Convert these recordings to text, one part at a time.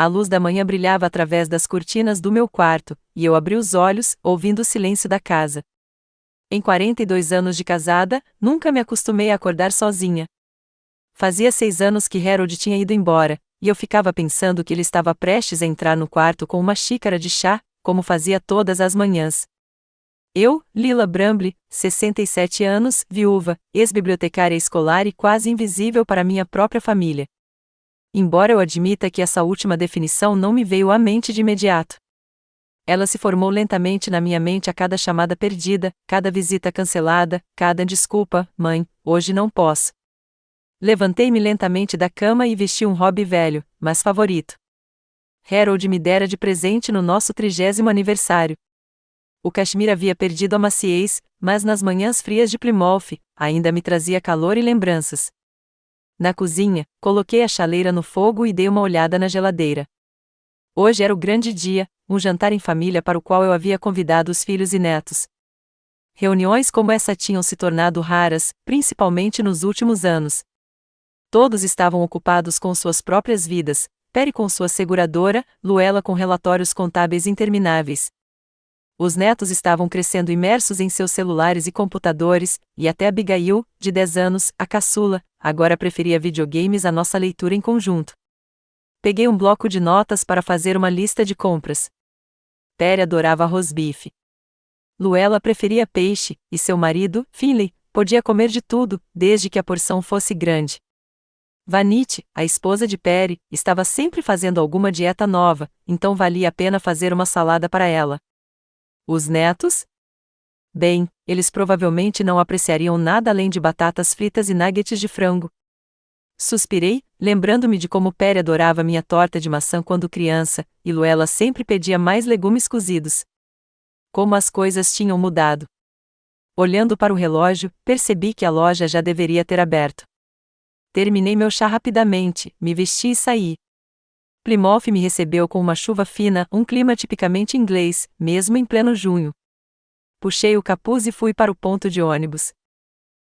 A luz da manhã brilhava através das cortinas do meu quarto, e eu abri os olhos, ouvindo o silêncio da casa. Em 42 anos de casada, nunca me acostumei a acordar sozinha. Fazia 6 anos que Harold tinha ido embora, e eu ficava pensando que ele estava prestes a entrar no quarto com uma xícara de chá, como fazia todas as manhãs. Eu, Lila Bramble, 67 anos, viúva, ex-bibliotecária escolar e quase invisível para minha própria família. Embora eu admita que essa última definição não me veio à mente de imediato. Ela se formou lentamente na minha mente a cada chamada perdida, cada visita cancelada, cada desculpa, mãe, hoje não posso. Levantei-me lentamente da cama e vesti um hobby velho, mas favorito. Harold me dera de presente no nosso 30º aniversário. O cachemir havia perdido a maciez, mas nas manhãs frias de Plymouth, ainda me trazia calor e lembranças. Na cozinha, coloquei a chaleira no fogo e dei uma olhada na geladeira. Hoje era o grande dia, um jantar em família para o qual eu havia convidado os filhos e netos. Reuniões como essa tinham se tornado raras, principalmente nos últimos anos. Todos estavam ocupados com suas próprias vidas, Perry com sua seguradora, Luella com relatórios contábeis intermináveis. Os netos estavam crescendo imersos em seus celulares e computadores, e até Abigail, de 10 anos, a caçula, agora preferia videogames à nossa leitura em conjunto. Peguei um bloco de notas para fazer uma lista de compras. Perry adorava arroz bife. Luella preferia peixe, e seu marido, Finley, podia comer de tudo, desde que a porção fosse grande. Vanity, a esposa de Perry, estava sempre fazendo alguma dieta nova, então valia a pena fazer uma salada para ela. Os netos? Bem, eles provavelmente não apreciariam nada além de batatas fritas e nuggets de frango. Suspirei, lembrando-me de como Perry adorava minha torta de maçã quando criança, e Luella sempre pedia mais legumes cozidos. Como as coisas tinham mudado. Olhando para o relógio, percebi que a loja já deveria ter aberto. Terminei meu chá rapidamente, me vesti e saí. Plymouth me recebeu com uma chuva fina, um clima tipicamente inglês, mesmo em pleno junho. Puxei o capuz e fui para o ponto de ônibus.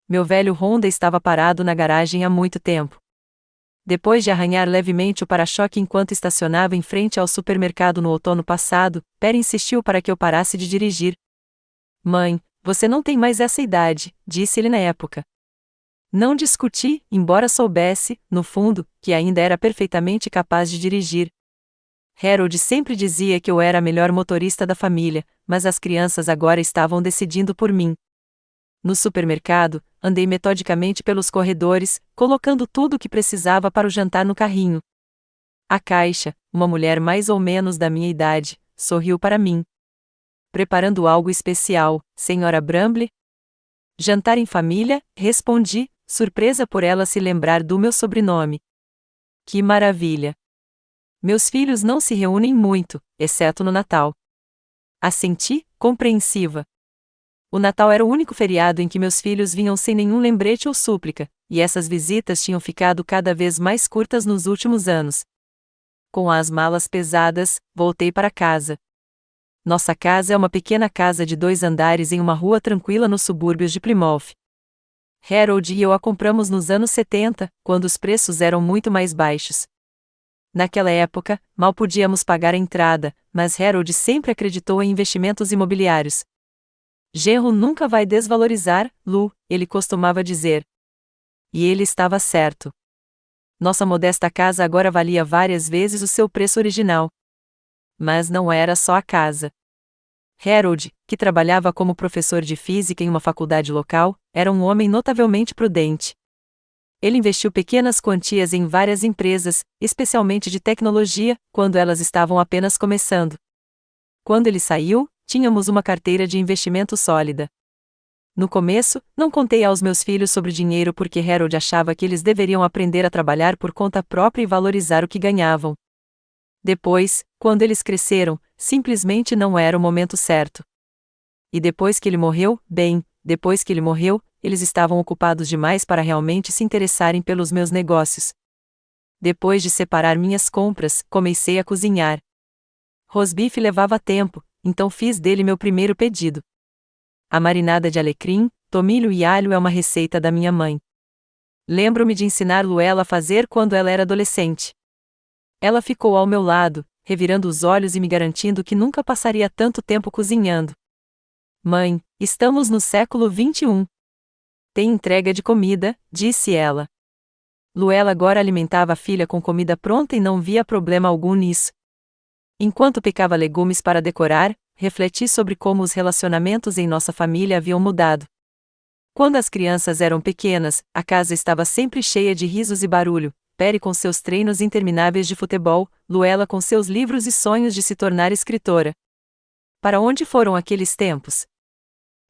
Meu velho Honda estava parado na garagem há muito tempo. Depois de arranhar levemente o para-choque enquanto estacionava em frente ao supermercado no outono passado, Perry insistiu para que eu parasse de dirigir. Mãe, você não tem mais essa idade, disse ele na época. Não discuti, embora soubesse, no fundo, que ainda era perfeitamente capaz de dirigir. Harold sempre dizia que eu era a melhor motorista da família, mas as crianças agora estavam decidindo por mim. No supermercado, andei metodicamente pelos corredores, colocando tudo o que precisava para o jantar no carrinho. A caixa, uma mulher mais ou menos da minha idade, sorriu para mim. Preparando algo especial, Senhora Bramble? Jantar em família, respondi, surpresa por ela se lembrar do meu sobrenome. Que maravilha! Meus filhos não se reúnem muito, exceto no Natal. Assenti, compreensiva. O Natal era o único feriado em que meus filhos vinham sem nenhum lembrete ou súplica, e essas visitas tinham ficado cada vez mais curtas nos últimos anos. Com as malas pesadas, voltei para casa. Nossa casa é uma pequena casa de 2 andares em uma rua tranquila nos subúrbios de Plymouth. Harold e eu a compramos nos anos 70, quando os preços eram muito mais baixos. Naquela época, mal podíamos pagar a entrada, mas Harold sempre acreditou em investimentos imobiliários. Genro nunca vai desvalorizar, Lu, ele costumava dizer. E ele estava certo. Nossa modesta casa agora valia várias vezes o seu preço original. Mas não era só a casa. Harold, que trabalhava como professor de física em uma faculdade local, era um homem notavelmente prudente. Ele investiu pequenas quantias em várias empresas, especialmente de tecnologia, quando elas estavam apenas começando. Quando ele saiu, tínhamos uma carteira de investimento sólida. No começo, não contei aos meus filhos sobre dinheiro porque Harold achava que eles deveriam aprender a trabalhar por conta própria e valorizar o que ganhavam. Depois, quando eles cresceram, simplesmente não era o momento certo. E depois que ele morreu, depois que ele morreu, eles estavam ocupados demais para realmente se interessarem pelos meus negócios. Depois de separar minhas compras, comecei a cozinhar. Rosbife levava tempo, então fiz dele meu primeiro pedido. A marinada de alecrim, tomilho e alho é uma receita da minha mãe. Lembro-me de ensinar Luella a fazer quando ela era adolescente. Ela ficou ao meu lado, revirando os olhos e me garantindo que nunca passaria tanto tempo cozinhando. Mãe, estamos no século XXI. Tem entrega de comida, disse ela. Luella agora alimentava a filha com comida pronta e não via problema algum nisso. Enquanto picava legumes para decorar, refleti sobre como os relacionamentos em nossa família haviam mudado. Quando as crianças eram pequenas, a casa estava sempre cheia de risos e barulho, Perry com seus treinos intermináveis de futebol, Luella com seus livros e sonhos de se tornar escritora. Para onde foram aqueles tempos?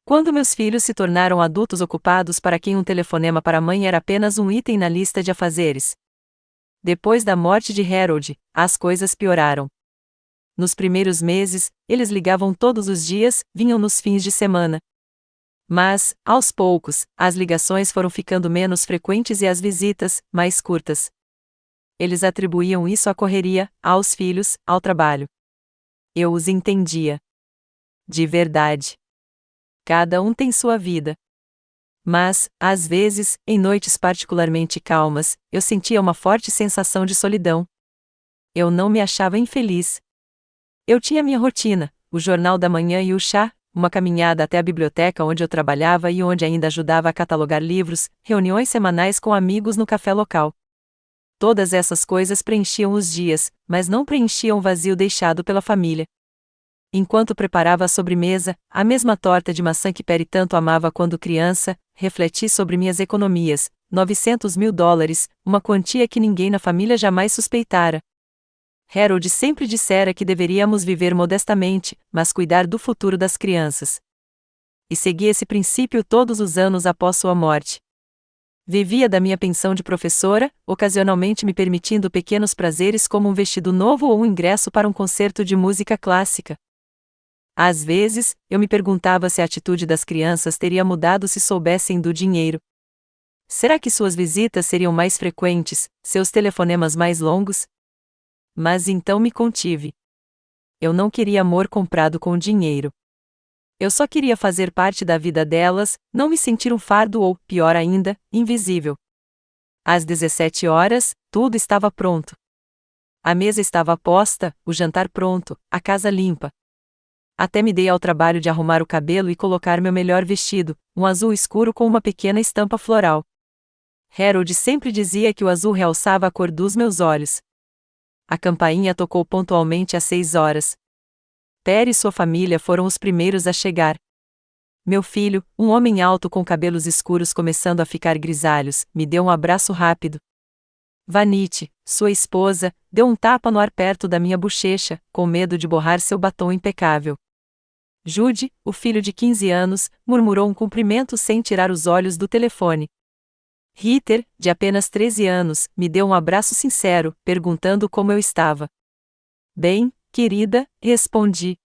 Quando meus filhos se tornaram adultos ocupados para quem um telefonema para a mãe era apenas um item na lista de afazeres. Depois da morte de Harold, as coisas pioraram. Nos primeiros meses, eles ligavam todos os dias, vinham nos fins de semana. Mas, aos poucos, as ligações foram ficando menos frequentes e as visitas, mais curtas. Eles atribuíam isso à correria, aos filhos, ao trabalho. Eu os entendia. De verdade. Cada um tem sua vida. Mas, às vezes, em noites particularmente calmas, eu sentia uma forte sensação de solidão. Eu não me achava infeliz. Eu tinha minha rotina, o jornal da manhã e o chá, uma caminhada até a biblioteca onde eu trabalhava e onde ainda ajudava a catalogar livros, reuniões semanais com amigos no café local. Todas essas coisas preenchiam os dias, mas não preenchiam o vazio deixado pela família. Enquanto preparava a sobremesa, a mesma torta de maçã que Perry tanto amava quando criança, refleti sobre minhas economias, $900 mil, uma quantia que ninguém na família jamais suspeitara. Harold sempre dissera que deveríamos viver modestamente, mas cuidar do futuro das crianças. E segui esse princípio todos os anos após sua morte. Vivia da minha pensão de professora, ocasionalmente me permitindo pequenos prazeres como um vestido novo ou um ingresso para um concerto de música clássica. Às vezes, eu me perguntava se a atitude das crianças teria mudado se soubessem do dinheiro. Será que suas visitas seriam mais frequentes, seus telefonemas mais longos? Mas então me contive. Eu não queria amor comprado com dinheiro. Eu só queria fazer parte da vida delas, não me sentir um fardo ou, pior ainda, invisível. Às 17 horas, tudo estava pronto. A mesa estava posta, o jantar pronto, a casa limpa. Até me dei ao trabalho de arrumar o cabelo e colocar meu melhor vestido, um azul escuro com uma pequena estampa floral. Harold sempre dizia que o azul realçava a cor dos meus olhos. A campainha tocou pontualmente às 6 horas. Perry e sua família foram os primeiros a chegar. Meu filho, um homem alto com cabelos escuros começando a ficar grisalhos, me deu um abraço rápido. Vanity, sua esposa, deu um tapa no ar perto da minha bochecha, com medo de borrar seu batom impecável. Jude, o filho de 15 anos, murmurou um cumprimento sem tirar os olhos do telefone. Ritter, de apenas 13 anos, me deu um abraço sincero, perguntando como eu estava. Bem, querida, respondi.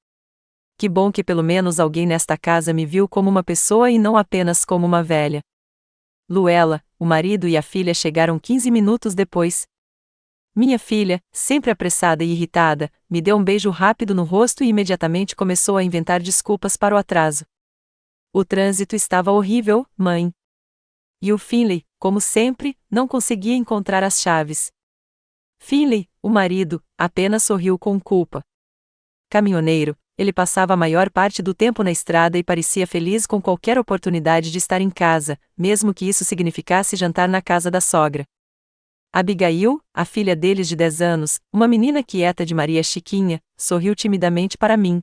Que bom que pelo menos alguém nesta casa me viu como uma pessoa e não apenas como uma velha. Luella, o marido e a filha chegaram 15 minutos depois. Minha filha, sempre apressada e irritada, me deu um beijo rápido no rosto e imediatamente começou a inventar desculpas para o atraso. O trânsito estava horrível, mãe. E o Finley, como sempre, não conseguia encontrar as chaves. Finley, o marido, apenas sorriu com culpa. Caminhoneiro, ele passava a maior parte do tempo na estrada e parecia feliz com qualquer oportunidade de estar em casa, mesmo que isso significasse jantar na casa da sogra. Abigail, a filha deles de 10 anos, uma menina quieta de Maria Chiquinha, sorriu timidamente para mim.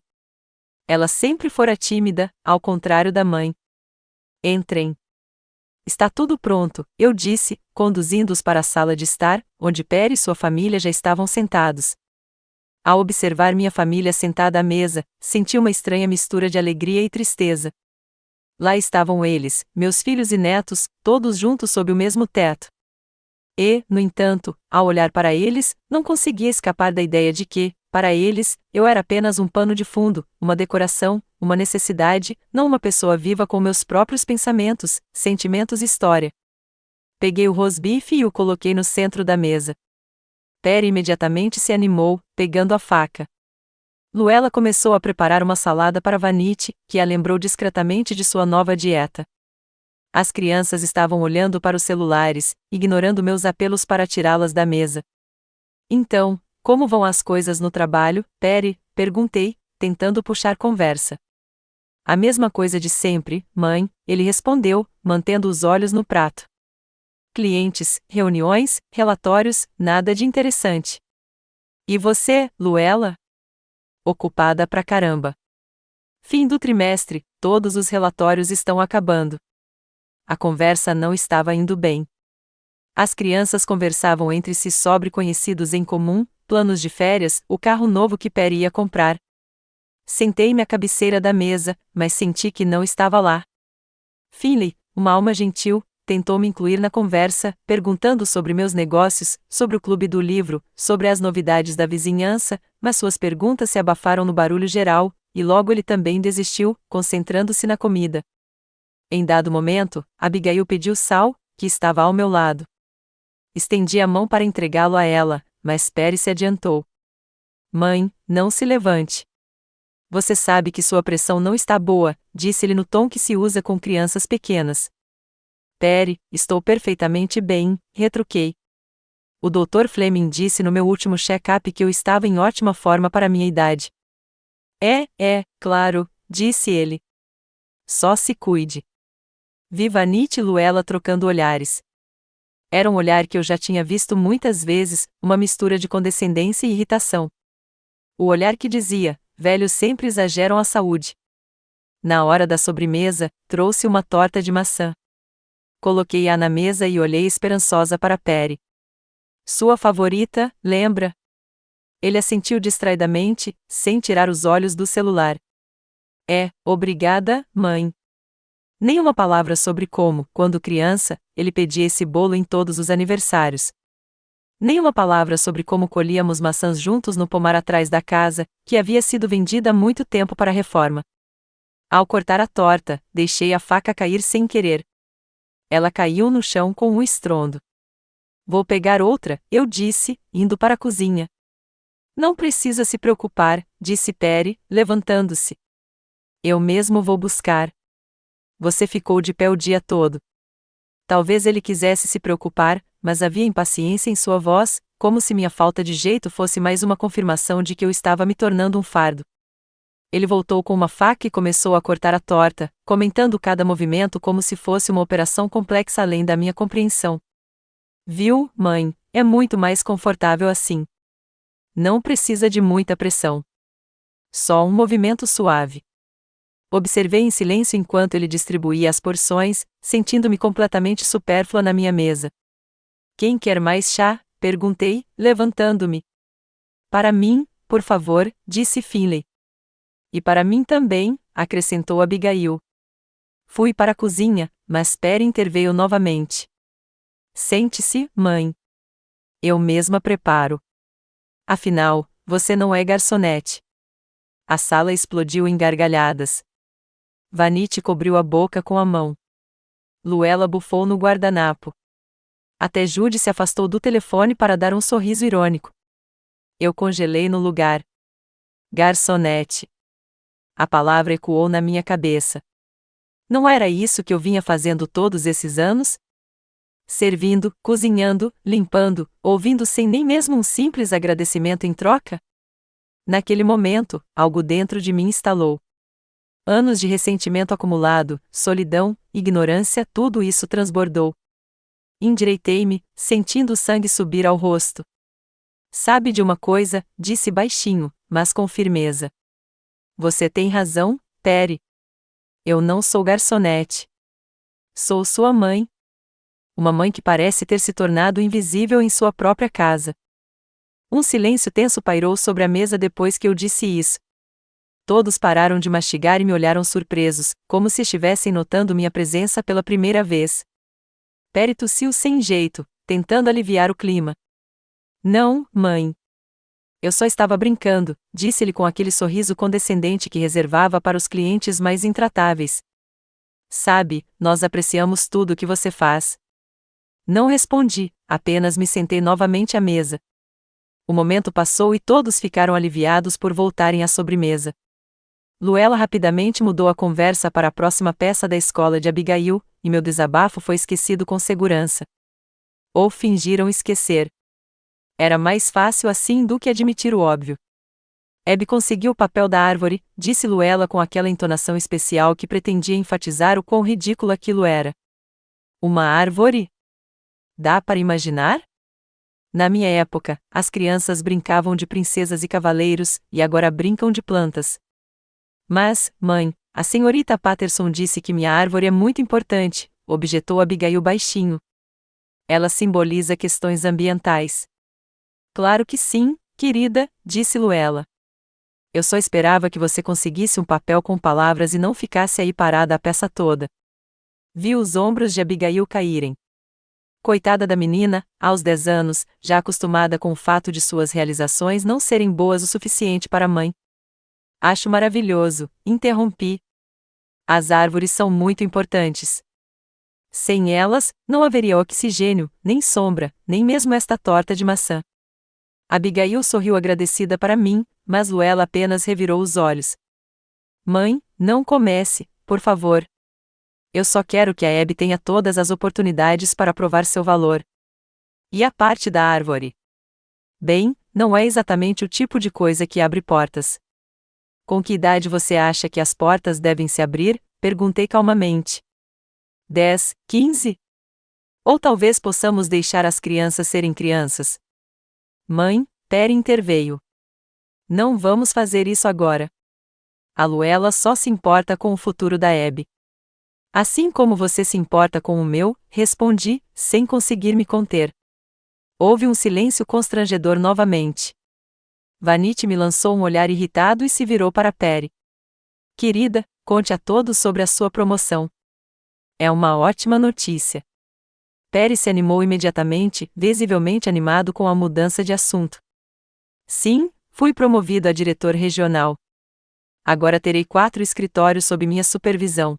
Ela sempre fora tímida, ao contrário da mãe. Entrem. Está tudo pronto, eu disse, conduzindo-os para a sala de estar, onde Perry e sua família já estavam sentados. Ao observar minha família sentada à mesa, senti uma estranha mistura de alegria e tristeza. Lá estavam eles, meus filhos e netos, todos juntos sob o mesmo teto. E, no entanto, ao olhar para eles, não conseguia escapar da ideia de que, para eles, eu era apenas um pano de fundo, uma decoração, uma necessidade, não uma pessoa viva com meus próprios pensamentos, sentimentos e história. Peguei o rosbife e o coloquei no centro da mesa. Perry imediatamente se animou, pegando a faca. Luella começou a preparar uma salada para Vanity, que a lembrou discretamente de sua nova dieta. As crianças estavam olhando para os celulares, ignorando meus apelos para tirá-las da mesa. Então, Como vão as coisas no trabalho, Perry? Perguntei, tentando puxar conversa. A mesma coisa de sempre, mãe, ele respondeu, mantendo os olhos no prato. Clientes, reuniões, relatórios, nada de interessante. E você, Luella? Ocupada pra caramba. Fim do trimestre, todos os relatórios estão acabando. A conversa não estava indo bem. As crianças conversavam entre si sobre conhecidos em comum, planos de férias, o carro novo que Perry ia comprar. Sentei-me à cabeceira da mesa, mas senti que não estava lá. Finley, uma alma gentil, tentou me incluir na conversa, perguntando sobre meus negócios, sobre o clube do livro, sobre as novidades da vizinhança, mas suas perguntas se abafaram no barulho geral, e logo ele também desistiu, concentrando-se na comida. Em dado momento, Abigail pediu sal, que estava ao meu lado. Estendi a mão para entregá-lo a ela, mas Perry se adiantou. Mãe, não se levante. Você sabe que sua pressão não está boa, disse-ele no tom que se usa com crianças pequenas. Perry, estou perfeitamente bem, retruquei. O Dr. Fleming disse no meu último check-up que eu estava em ótima forma para minha idade. Claro, disse ele. Só se cuide. Vi Vanity e Luella trocando olhares. Era um olhar que eu já tinha visto muitas vezes, uma mistura de condescendência e irritação. O olhar que dizia, velhos sempre exageram a saúde. Na hora da sobremesa, trouxe uma torta de maçã. Coloquei-a na mesa e olhei esperançosa para Perry. Sua favorita, lembra? Ele assentiu distraidamente, sem tirar os olhos do celular. Obrigada, mãe. Nenhuma palavra sobre como, quando criança, ele pedia esse bolo em todos os aniversários. Nenhuma palavra sobre como colhíamos maçãs juntos no pomar atrás da casa, que havia sido vendida há muito tempo para a reforma. Ao cortar a torta, deixei a faca cair sem querer. Ela caiu no chão com um estrondo. Vou pegar outra, eu disse, indo para a cozinha. Não precisa se preocupar, disse Perry, levantando-se. Eu mesmo vou buscar. Você ficou de pé o dia todo. Talvez ele quisesse se preocupar, mas havia impaciência em sua voz, como se minha falta de jeito fosse mais uma confirmação de que eu estava me tornando um fardo. Ele voltou com uma faca e começou a cortar a torta, comentando cada movimento como se fosse uma operação complexa além da minha compreensão. Viu, mãe, é muito mais confortável assim. Não precisa de muita pressão. Só um movimento suave. Observei em silêncio enquanto ele distribuía as porções, sentindo-me completamente supérflua na minha mesa. Quem quer mais chá? Perguntei, levantando-me. Para mim, por favor, disse Finley. E para mim também, acrescentou Abigail. Fui para a cozinha, mas Perry interveio novamente. Sente-se, mãe. Eu mesma preparo. Afinal, você não é garçonete. A sala explodiu em gargalhadas. Vanity cobriu a boca com a mão. Luella bufou no guardanapo. Até Judy se afastou do telefone para dar um sorriso irônico. Eu congelei no lugar. Garçonete. A palavra ecoou na minha cabeça. Não era isso que eu vinha fazendo todos esses anos? Servindo, cozinhando, limpando, ouvindo sem nem mesmo um simples agradecimento em troca? Naquele momento, algo dentro de mim estalou. Anos de ressentimento acumulado, solidão, ignorância, tudo isso transbordou. Endireitei-me, sentindo o sangue subir ao rosto. Sabe de uma coisa, disse baixinho, mas com firmeza. Você tem razão, Perry. Eu não sou garçonete. Sou sua mãe. Uma mãe que parece ter se tornado invisível em sua própria casa. Um silêncio tenso pairou sobre a mesa depois que eu disse isso. Todos pararam de mastigar e me olharam surpresos, como se estivessem notando minha presença pela primeira vez. Perry tossiu sem jeito, tentando aliviar o clima. Não, mãe. Eu só estava brincando, disse-ele com aquele sorriso condescendente que reservava para os clientes mais intratáveis. Sabe, nós apreciamos tudo o que você faz. Não respondi, apenas me sentei novamente à mesa. O momento passou e todos ficaram aliviados por voltarem à sobremesa. Luella rapidamente mudou a conversa para a próxima peça da escola de Abigail, e meu desabafo foi esquecido com segurança. Ou fingiram esquecer. Era mais fácil assim do que admitir o óbvio. Abby conseguiu o papel da árvore, disse Luella com aquela entonação especial que pretendia enfatizar o quão ridículo aquilo era. Uma árvore? Dá para imaginar? Na minha época, as crianças brincavam de princesas e cavaleiros, e agora brincam de plantas. Mas, mãe, a senhorita Patterson disse que minha árvore é muito importante, objetou Abigail baixinho. Ela simboliza questões ambientais. Claro que sim, querida, disse Luella. Eu só esperava que você conseguisse um papel com palavras e não ficasse aí parada a peça toda. Viu os ombros de Abigail caírem. Coitada da menina, aos 10 anos, já acostumada com o fato de suas realizações não serem boas o suficiente para a mãe. Acho maravilhoso, interrompi. As árvores são muito importantes. Sem elas, não haveria oxigênio, nem sombra, nem mesmo esta torta de maçã. Abigail sorriu agradecida para mim, mas Luella apenas revirou os olhos. Mãe, não comece, por favor. Eu só quero que a Abby tenha todas as oportunidades para provar seu valor. E a parte da árvore? Bem, não é exatamente o tipo de coisa que abre portas. Com que idade você acha que as portas devem se abrir? Perguntei calmamente. 10, 15? Ou talvez possamos deixar as crianças serem crianças? Mãe, Perry interveio. Não vamos fazer isso agora. A Luella só se importa com o futuro da Abby. Assim como você se importa com o meu, respondi, sem conseguir me conter. Houve um silêncio constrangedor novamente. Vanity me lançou um olhar irritado e se virou para Perry. Querida, conte a todos sobre a sua promoção. É uma ótima notícia. Perry se animou imediatamente, visivelmente animado com a mudança de assunto. Sim, fui promovido a diretor regional. Agora terei 4 escritórios sob minha supervisão.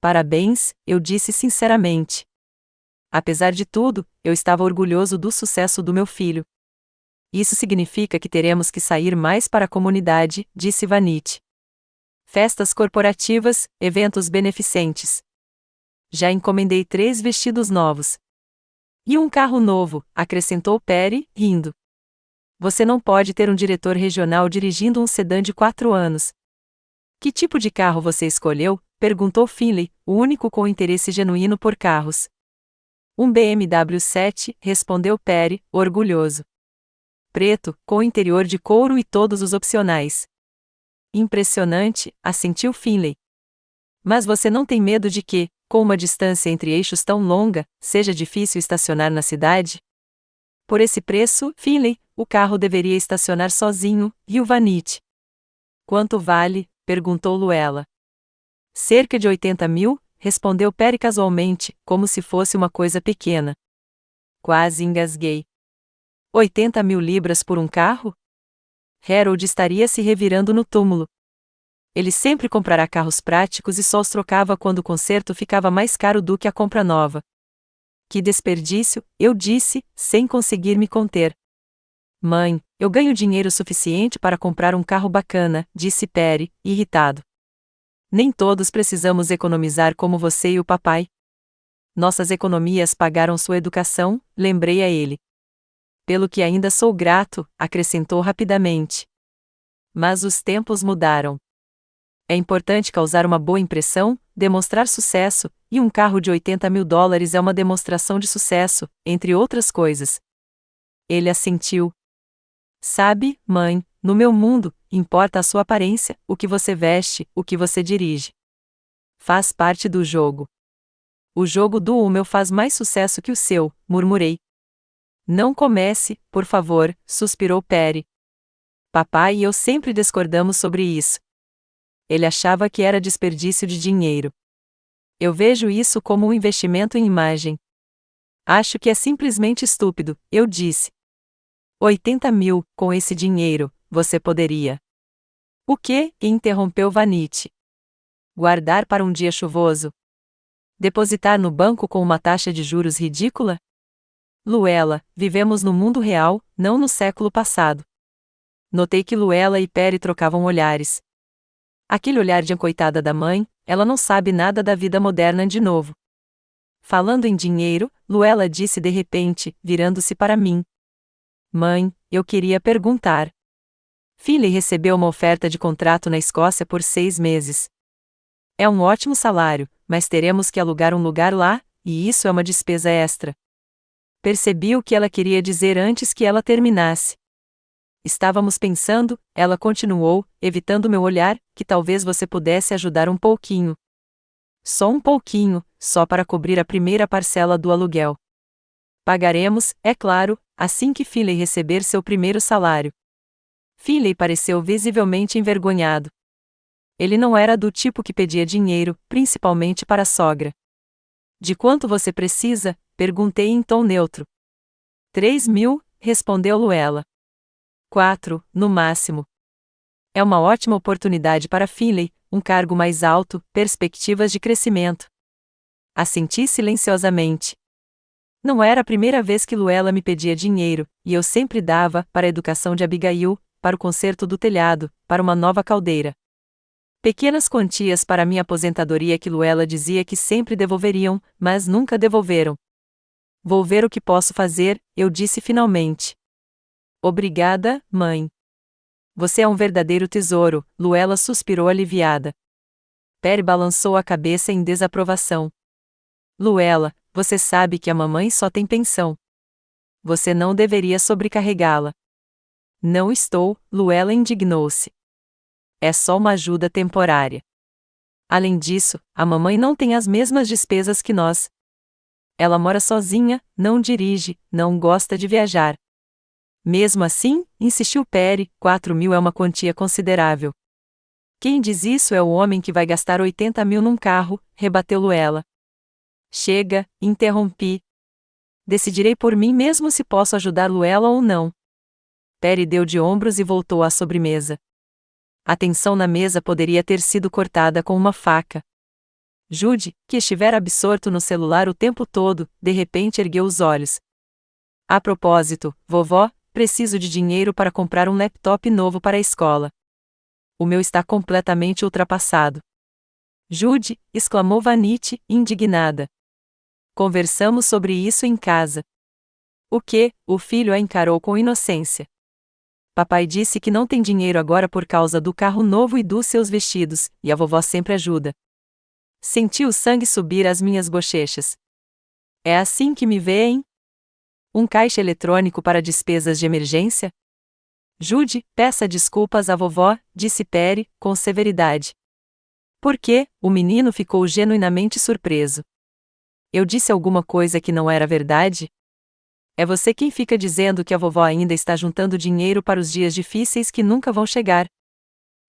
Parabéns, eu disse sinceramente. Apesar de tudo, eu estava orgulhoso do sucesso do meu filho. Isso significa que teremos que sair mais para a comunidade, disse Vanity. Festas corporativas, eventos beneficentes. Já encomendei 3 vestidos novos. E um carro novo, acrescentou Perry, rindo. Você não pode ter um diretor regional dirigindo um sedã de 4 anos. Que tipo de carro você escolheu? Perguntou Finley, o único com interesse genuíno por carros. Um BMW 7, respondeu Perry, orgulhoso. Preto, com interior de couro e todos os opcionais. Impressionante, assentiu Finley. Mas você não tem medo de que, com uma distância entre eixos tão longa, seja difícil estacionar na cidade? Por esse preço, Finley, o carro deveria estacionar sozinho, riu Vanity. Quanto vale? Perguntou Luella. Cerca de 80 mil, respondeu Perry casualmente, como se fosse uma coisa pequena. Quase engasguei. 80 mil libras por um carro? Harold estaria se revirando no túmulo. Ele sempre comprará carros práticos e só os trocava quando o conserto ficava mais caro do que a compra nova. Que desperdício, eu disse, sem conseguir me conter. Mãe, eu ganho dinheiro suficiente para comprar um carro bacana, disse Perry, irritado. Nem todos precisamos economizar como você e o papai. Nossas economias pagaram sua educação, lembrei a ele. Pelo que ainda sou grato, acrescentou rapidamente. Mas os tempos mudaram. É importante causar uma boa impressão, demonstrar sucesso, e um carro de 80 mil dólares é uma demonstração de sucesso, entre outras coisas. Ele assentiu. Sabe, mãe, no meu mundo, importa a sua aparência, o que você veste, o que você dirige. Faz parte do jogo. O jogo do meu faz mais sucesso que o seu, murmurei. Não comece, por favor, suspirou Perry. Papai e eu sempre discordamos sobre isso. Ele achava que era desperdício de dinheiro. Eu vejo isso como um investimento em imagem. Acho que é simplesmente estúpido, eu disse. 80 mil, com esse dinheiro, você poderia. O quê? Interrompeu Vanity. Guardar para um dia chuvoso? Depositar no banco com uma taxa de juros ridícula? Luella, vivemos no mundo real, não no século passado. Notei que Luella e Perry trocavam olhares. Aquele olhar de coitada da mãe, ela não sabe nada da vida moderna de novo. Falando em dinheiro, Luella disse de repente, virando-se para mim. Mãe, eu queria perguntar. Finley recebeu uma oferta de contrato na Escócia por 6 meses. É um ótimo salário, mas teremos que alugar um lugar lá, e isso é uma despesa extra. Percebi o que ela queria dizer antes que ela terminasse. Estávamos pensando, ela continuou, evitando meu olhar, que talvez você pudesse ajudar um pouquinho. Só um pouquinho, só para cobrir a primeira parcela do aluguel. Pagaremos, é claro, assim que Finley receber seu primeiro salário. Finley pareceu visivelmente envergonhado. Ele não era do tipo que pedia dinheiro, principalmente para a sogra. De quanto você precisa? Perguntei em tom neutro. 3.000, respondeu Luella. 4, no máximo. É uma ótima oportunidade para Finley, um cargo mais alto, perspectivas de crescimento. Assenti silenciosamente. Não era a primeira vez que Luella me pedia dinheiro, e eu sempre dava, para a educação de Abigail, para o conserto do telhado, para uma nova caldeira. Pequenas quantias para minha aposentadoria que Luella dizia que sempre devolveriam, mas nunca devolveram. Vou ver o que posso fazer, eu disse finalmente. Obrigada, mãe. Você é um verdadeiro tesouro, Luella suspirou aliviada. Perry balançou a cabeça em desaprovação. Luella, você sabe que a mamãe só tem pensão. Você não deveria sobrecarregá-la. Não estou, Luella indignou-se. É só uma ajuda temporária. Além disso, a mamãe não tem as mesmas despesas que nós. Ela mora sozinha, não dirige, não gosta de viajar. Mesmo assim, insistiu Perry, 4.000 é uma quantia considerável. Quem diz isso é o homem que vai gastar 80.000 num carro, rebateu Luella. Chega, interrompi. Decidirei por mim mesmo se posso ajudar Luella ou não. Perry deu de ombros e voltou à sobremesa. A tensão na mesa poderia ter sido cortada com uma faca. Jude, que estivera absorto no celular o tempo todo, de repente ergueu os olhos. A propósito, vovó, preciso de dinheiro para comprar um laptop novo para a escola. O meu está completamente ultrapassado. Jude, exclamou Vanity, indignada. Conversamos sobre isso em casa. O que? O filho a encarou com inocência. Papai disse que não tem dinheiro agora por causa do carro novo e dos seus vestidos, e a vovó sempre ajuda. Senti o sangue subir às minhas bochechas. É assim que me veem? Um caixa eletrônico para despesas de emergência? Jude, peça desculpas à vovó, disse Perry, com severidade. Por quê? O menino ficou genuinamente surpreso. Eu disse alguma coisa que não era verdade? É você quem fica dizendo que a vovó ainda está juntando dinheiro para os dias difíceis que nunca vão chegar.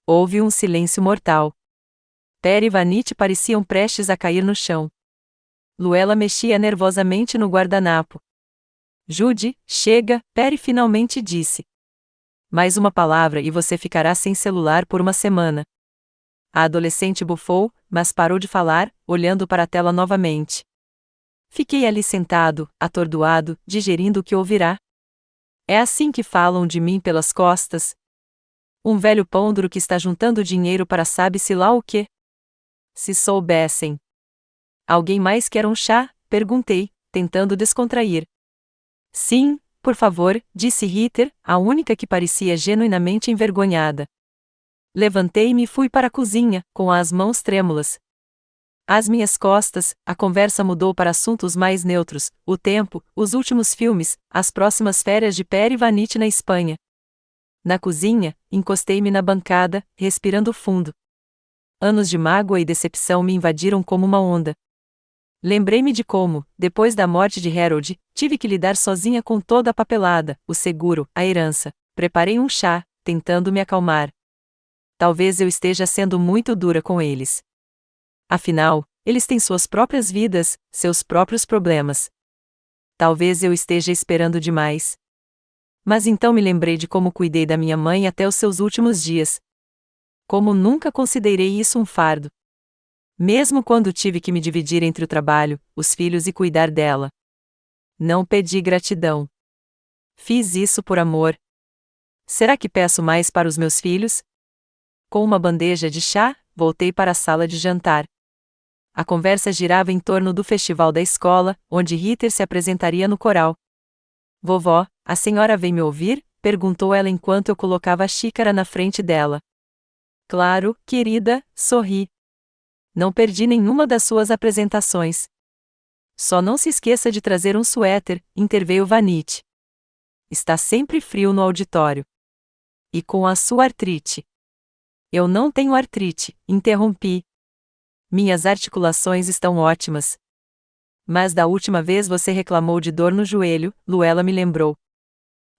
Houve um silêncio mortal. Perry e Vanity pareciam prestes a cair no chão. Luella mexia nervosamente no guardanapo. Jude, chega, Perry finalmente disse. Mais uma palavra e você ficará sem celular por uma semana. A adolescente bufou, mas parou de falar, olhando para a tela novamente. Fiquei ali sentado, atordoado, digerindo o que ouvirá. É assim que falam de mim pelas costas? Um velho pôndero que está juntando dinheiro para sabe-se lá o quê? Se soubessem. Alguém mais quer um chá? Perguntei, tentando descontrair. Sim, por favor, disse Ritter, a única que parecia genuinamente envergonhada. Levantei-me e fui para a cozinha, com as mãos trêmulas. Às minhas costas, a conversa mudou para assuntos mais neutros, o tempo, os últimos filmes, as próximas férias de Perry e Vanity na Espanha. Na cozinha, encostei-me na bancada, respirando fundo. Anos de mágoa e decepção me invadiram como uma onda. Lembrei-me de como, depois da morte de Harold, tive que lidar sozinha com toda a papelada, o seguro, a herança. Preparei um chá, tentando me acalmar. Talvez eu esteja sendo muito dura com eles. Afinal, eles têm suas próprias vidas, seus próprios problemas. Talvez eu esteja esperando demais. Mas então me lembrei de como cuidei da minha mãe até os seus últimos dias. Como nunca considerei isso um fardo. Mesmo quando tive que me dividir entre o trabalho, os filhos e cuidar dela. Não pedi gratidão. Fiz isso por amor. Será que peço mais para os meus filhos? Com uma bandeja de chá, voltei para a sala de jantar. A conversa girava em torno do festival da escola, onde Ritter se apresentaria no coral. Vovó, a senhora vem me ouvir? Perguntou ela enquanto eu colocava a xícara na frente dela. Claro, querida, sorri. Não perdi nenhuma das suas apresentações. Só não se esqueça de trazer um suéter, interveio Vanity. Está sempre frio no auditório. E com a sua artrite. Eu não tenho artrite, interrompi. Minhas articulações estão ótimas. Mas da última vez você reclamou de dor no joelho, Luella me lembrou.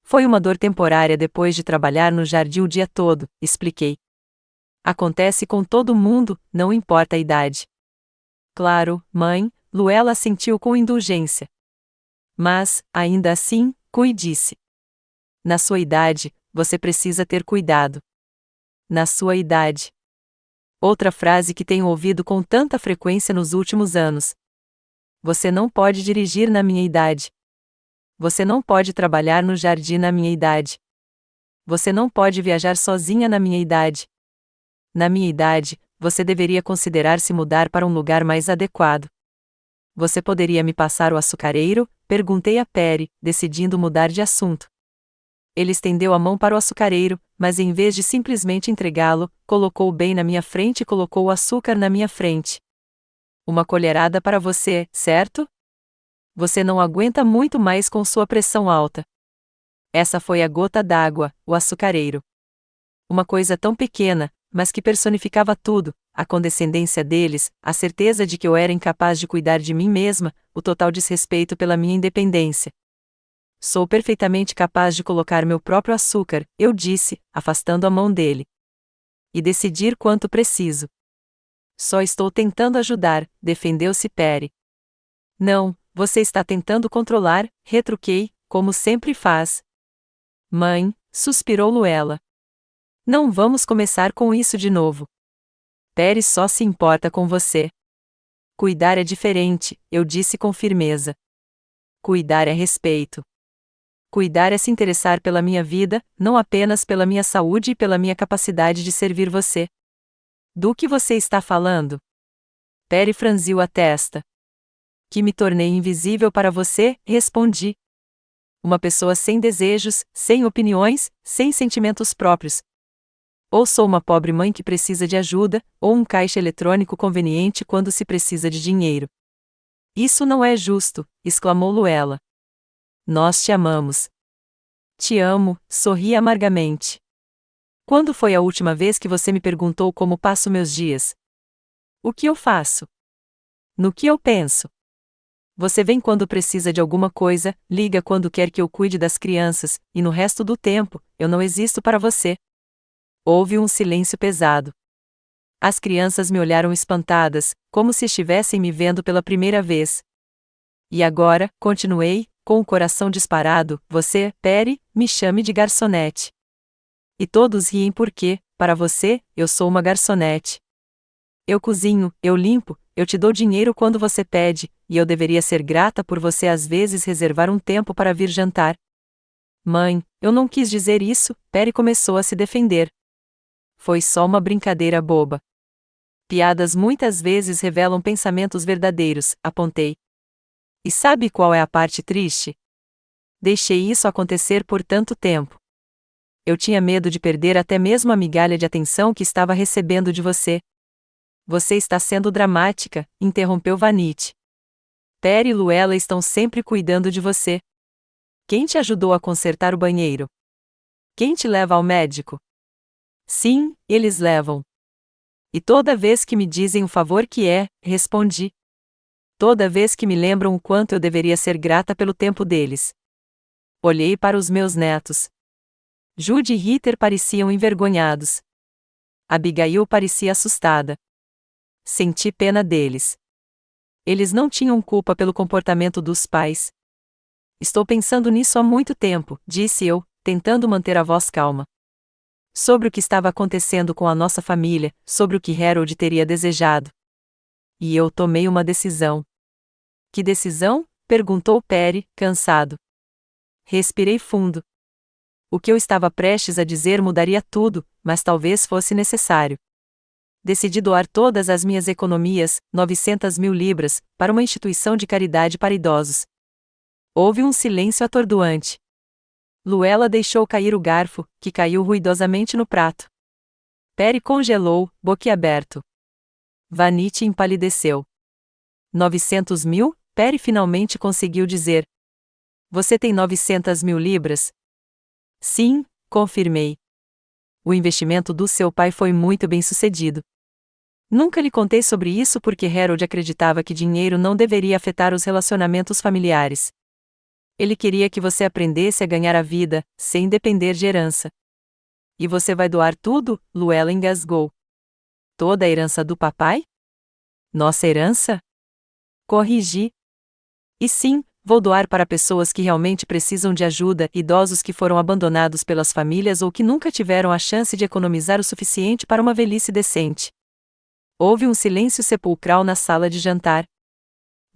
Foi uma dor temporária depois de trabalhar no jardim o dia todo, expliquei. Acontece com todo mundo, não importa a idade. Claro, mãe, Luella assentiu com indulgência. Mas, ainda assim, disse. Na sua idade, você precisa ter cuidado. Na sua idade. Outra frase que tenho ouvido com tanta frequência nos últimos anos. Você não pode dirigir na minha idade. Você não pode trabalhar no jardim na minha idade. Você não pode viajar sozinha na minha idade. Na minha idade, você deveria considerar se mudar para um lugar mais adequado. Você poderia me passar o açucareiro? Perguntei a Perry, decidindo mudar de assunto. Ele estendeu a mão para o açucareiro, mas em vez de simplesmente entregá-lo, colocou-o bem na minha frente e colocou o açúcar na minha frente. Uma colherada para você, certo? Você não aguenta muito mais com sua pressão alta. Essa foi a gota d'água, o açucareiro. Uma coisa tão pequena, mas que personificava tudo, a condescendência deles, a certeza de que eu era incapaz de cuidar de mim mesma, o total desrespeito pela minha independência. Sou perfeitamente capaz de colocar meu próprio açúcar, eu disse, afastando a mão dele. E decidir quanto preciso. Só estou tentando ajudar, defendeu-se Perry. Não, você está tentando controlar, retruquei, como sempre faz. Mãe, suspirou Luella. Não vamos começar com isso de novo. Perry só se importa com você. Cuidar é diferente, eu disse com firmeza. Cuidar é respeito. Cuidar é se interessar pela minha vida, não apenas pela minha saúde e pela minha capacidade de servir você. Do que você está falando? Perry franziu a testa. Que me tornei invisível para você, respondi. Uma pessoa sem desejos, sem opiniões, sem sentimentos próprios. Ou sou uma pobre mãe que precisa de ajuda, ou um caixa eletrônico conveniente quando se precisa de dinheiro. Isso não é justo, exclamou Luella. Nós te amamos. Te amo, sorri amargamente. Quando foi a última vez que você me perguntou como passo meus dias? O que eu faço? No que eu penso? Você vem quando precisa de alguma coisa, liga quando quer que eu cuide das crianças, e no resto do tempo, eu não existo para você. Houve um silêncio pesado. As crianças me olharam espantadas, como se estivessem me vendo pela primeira vez. E agora, continuei, com o coração disparado, você, Perry, me chame de garçonete. E todos riem porque, para você, eu sou uma garçonete. Eu cozinho, eu limpo, eu te dou dinheiro quando você pede, e eu deveria ser grata por você às vezes reservar um tempo para vir jantar. Mãe, eu não quis dizer isso, Perry começou a se defender. Foi só uma brincadeira boba. Piadas muitas vezes revelam pensamentos verdadeiros, apontei. E sabe qual é a parte triste? Deixei isso acontecer por tanto tempo. Eu tinha medo de perder até mesmo a migalha de atenção que estava recebendo de você. Você está sendo dramática, interrompeu Vanity. Perry e Luella estão sempre cuidando de você. Quem te ajudou a consertar o banheiro? Quem te leva ao médico? Sim, eles levam. E toda vez que me dizem o favor que é, respondi. Toda vez que me lembram o quanto eu deveria ser grata pelo tempo deles. Olhei para os meus netos. Jude e Ritter pareciam envergonhados. Abigail parecia assustada. Senti pena deles. Eles não tinham culpa pelo comportamento dos pais. Estou pensando nisso há muito tempo, disse eu, tentando manter a voz calma. Sobre o que estava acontecendo com a nossa família, sobre o que Harold teria desejado. E eu tomei uma decisão. Que decisão? Perguntou Perry, cansado. Respirei fundo. O que eu estava prestes a dizer mudaria tudo, mas talvez fosse necessário. Decidi doar todas as minhas economias, 900.000 libras, para uma instituição de caridade para idosos. Houve um silêncio atordoante. Luella deixou cair o garfo, que caiu ruidosamente no prato. Perry congelou, boquiaberto. Vanity empalideceu. 900 mil? Perry finalmente conseguiu dizer. Você tem 900 mil libras? Sim, confirmei. O investimento do seu pai foi muito bem sucedido. Nunca lhe contei sobre isso porque Harold acreditava que dinheiro não deveria afetar os relacionamentos familiares. Ele queria que você aprendesse a ganhar a vida, sem depender de herança. E você vai doar tudo? Luella engasgou. Toda a herança do papai? Nossa herança? Corrigi. E sim, vou doar para pessoas que realmente precisam de ajuda, idosos que foram abandonados pelas famílias ou que nunca tiveram a chance de economizar o suficiente para uma velhice decente. Houve um silêncio sepulcral na sala de jantar.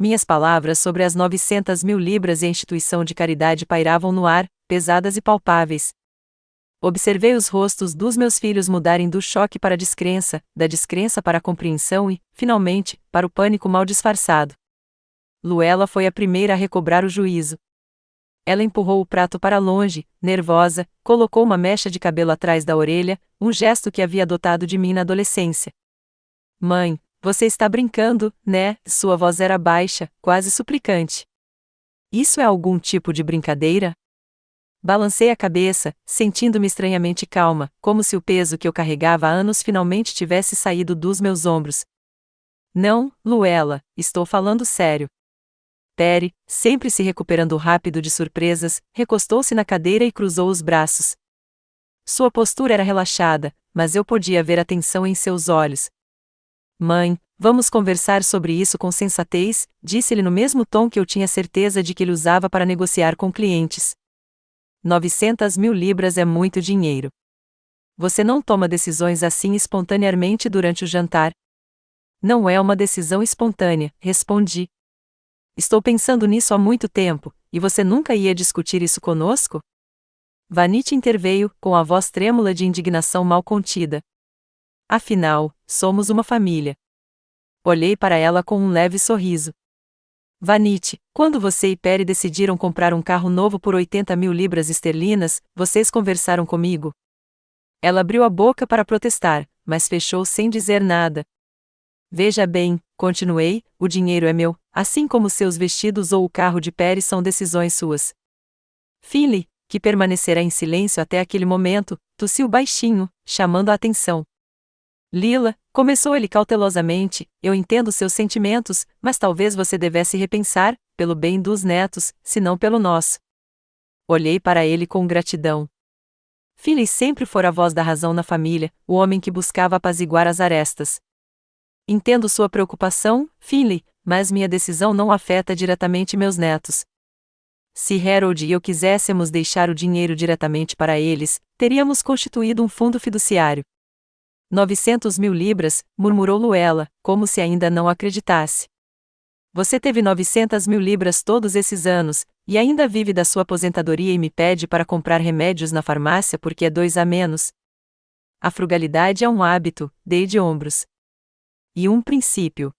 Minhas palavras sobre as 900 mil libras e a instituição de caridade pairavam no ar, pesadas e palpáveis. Observei os rostos dos meus filhos mudarem do choque para a descrença, da descrença para a compreensão e, finalmente, para o pânico mal disfarçado. Luella foi a primeira a recobrar o juízo. Ela empurrou o prato para longe, nervosa, colocou uma mecha de cabelo atrás da orelha, um gesto que havia adotado de mim na adolescência. Mãe, você está brincando, né? Sua voz era baixa, quase suplicante. Isso é algum tipo de brincadeira? Balancei a cabeça, sentindo-me estranhamente calma, como se o peso que eu carregava há anos finalmente tivesse saído dos meus ombros. Não, Luella, estou falando sério. Perry, sempre se recuperando rápido de surpresas, recostou-se na cadeira e cruzou os braços. Sua postura era relaxada, mas eu podia ver a tensão em seus olhos. Mãe, vamos conversar sobre isso com sensatez, disse-ele no mesmo tom que eu tinha certeza de que ele usava para negociar com clientes. 900 mil libras é muito dinheiro. Você não toma decisões assim espontaneamente durante o jantar. Não é uma decisão espontânea, respondi. Estou pensando nisso há muito tempo, e você nunca ia discutir isso conosco? Vanity interveio, com a voz trêmula de indignação mal contida. Afinal, somos uma família. Olhei para ela com um leve sorriso. Vanity, quando você e Perry decidiram comprar um carro novo por 80 mil libras esterlinas, vocês conversaram comigo? Ela abriu a boca para protestar, mas fechou sem dizer nada. Veja bem, continuei, o dinheiro é meu, assim como seus vestidos ou o carro de Perry são decisões suas. Finley, que permanecerá em silêncio até aquele momento, tossiu baixinho, chamando a atenção. Lila, começou ele cautelosamente, eu entendo seus sentimentos, mas talvez você devesse repensar, pelo bem dos netos, se não pelo nosso. Olhei para ele com gratidão. Finley sempre fora a voz da razão na família, o homem que buscava apaziguar as arestas. Entendo sua preocupação, Finley, mas minha decisão não afeta diretamente meus netos. Se Harold e eu quiséssemos deixar o dinheiro diretamente para eles, teríamos constituído um fundo fiduciário. 900 mil libras, murmurou Luella, como se ainda não acreditasse. Você teve 900 mil libras todos esses anos, e ainda vive da sua aposentadoria e me pede para comprar remédios na farmácia porque é 2 a menos. A frugalidade é um hábito, dei de ombros. E um princípio.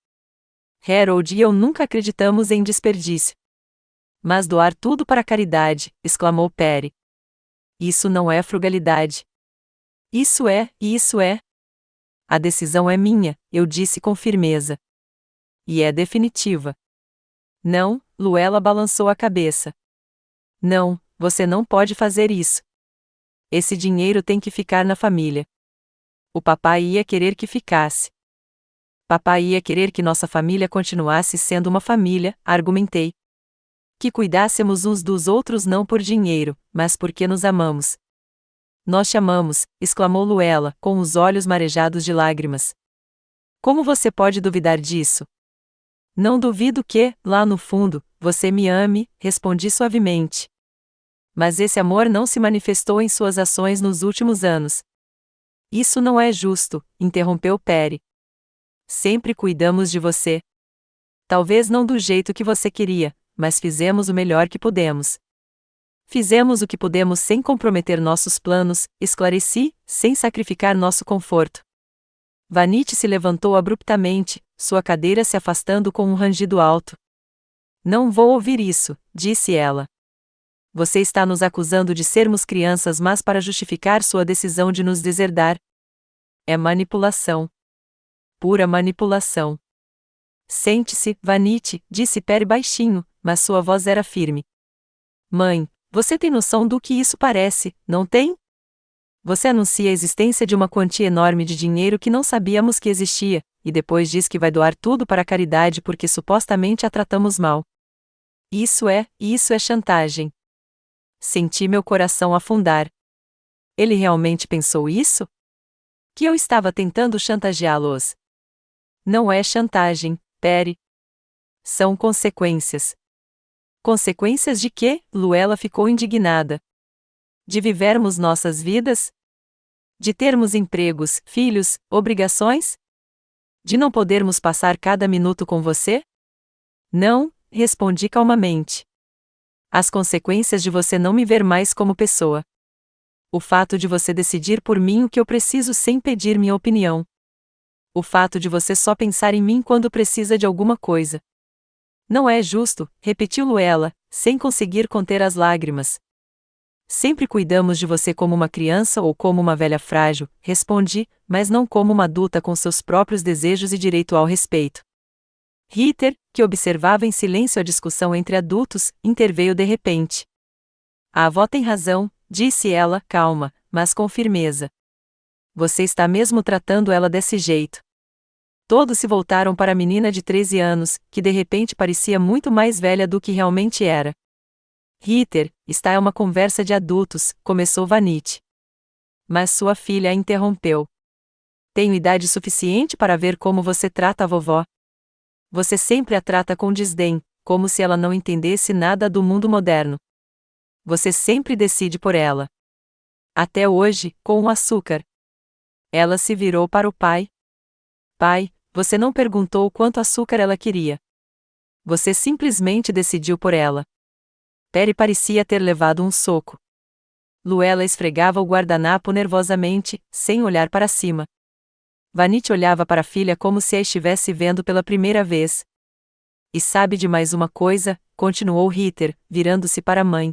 Harold e eu nunca acreditamos em desperdício. Mas doar tudo para a caridade, exclamou Perry. Isso não é frugalidade. Isso é, e isso é. A decisão é minha, eu disse com firmeza. E é definitiva. Não, Luella balançou a cabeça. Não, você não pode fazer isso. Esse dinheiro tem que ficar na família. O papai ia querer que ficasse. Papai ia querer que nossa família continuasse sendo uma família, argumentei. Que cuidássemos uns dos outros não por dinheiro, mas porque nos amamos. Nós te amamos, exclamou Luella, com os olhos marejados de lágrimas. Como você pode duvidar disso? Não duvido que, lá no fundo, você me ame, respondi suavemente. Mas esse amor não se manifestou em suas ações nos últimos anos. Isso não é justo, interrompeu Perry. Sempre cuidamos de você. Talvez não do jeito que você queria, mas fizemos o melhor que pudemos. Fizemos o que pudemos sem comprometer nossos planos, esclareci, sem sacrificar nosso conforto. Vanity se levantou abruptamente, sua cadeira se afastando com um rangido alto. Não vou ouvir isso, disse ela. Você está nos acusando de sermos crianças mas para justificar sua decisão de nos deserdar. É manipulação. Pura manipulação. Sente-se, Vanity, disse Perry baixinho, mas sua voz era firme. Mãe, você tem noção do que isso parece, não tem? Você anuncia a existência de uma quantia enorme de dinheiro que não sabíamos que existia, e depois diz que vai doar tudo para a caridade porque supostamente a tratamos mal. Isso é chantagem. Senti meu coração afundar. Ele realmente pensou isso? Que eu estava tentando chantageá-los. Não é chantagem, Perry. São consequências. Consequências de quê? Luella ficou indignada. De vivermos nossas vidas? De termos empregos, filhos, obrigações? De não podermos passar cada minuto com você? Não, respondi calmamente. As consequências de você não me ver mais como pessoa. O fato de você decidir por mim o que eu preciso sem pedir minha opinião. O fato de você só pensar em mim quando precisa de alguma coisa. Não é justo, repetiu Luella, sem conseguir conter as lágrimas. Sempre cuidamos de você como uma criança ou como uma velha frágil, respondi, mas não como uma adulta com seus próprios desejos e direito ao respeito. Heather, que observava em silêncio a discussão entre adultos, interveio de repente. A avó tem razão, disse ela, calma, mas com firmeza. Você está mesmo tratando ela desse jeito. Todos se voltaram para a menina de 13 anos, que de repente parecia muito mais velha do que realmente era. Heather, está é uma conversa de adultos, começou Vanity. Mas sua filha a interrompeu. Tenho idade suficiente para ver como você trata a vovó. Você sempre a trata com desdém, como se ela não entendesse nada do mundo moderno. Você sempre decide por ela. Até hoje, com o açúcar. Ela se virou para o pai. Pai, você não perguntou quanto açúcar ela queria. Você simplesmente decidiu por ela. Perry parecia ter levado um soco. Luella esfregava o guardanapo nervosamente, sem olhar para cima. Vanity olhava para a filha como se a estivesse vendo pela primeira vez. E sabe de mais uma coisa, continuou Heather, virando-se para a mãe.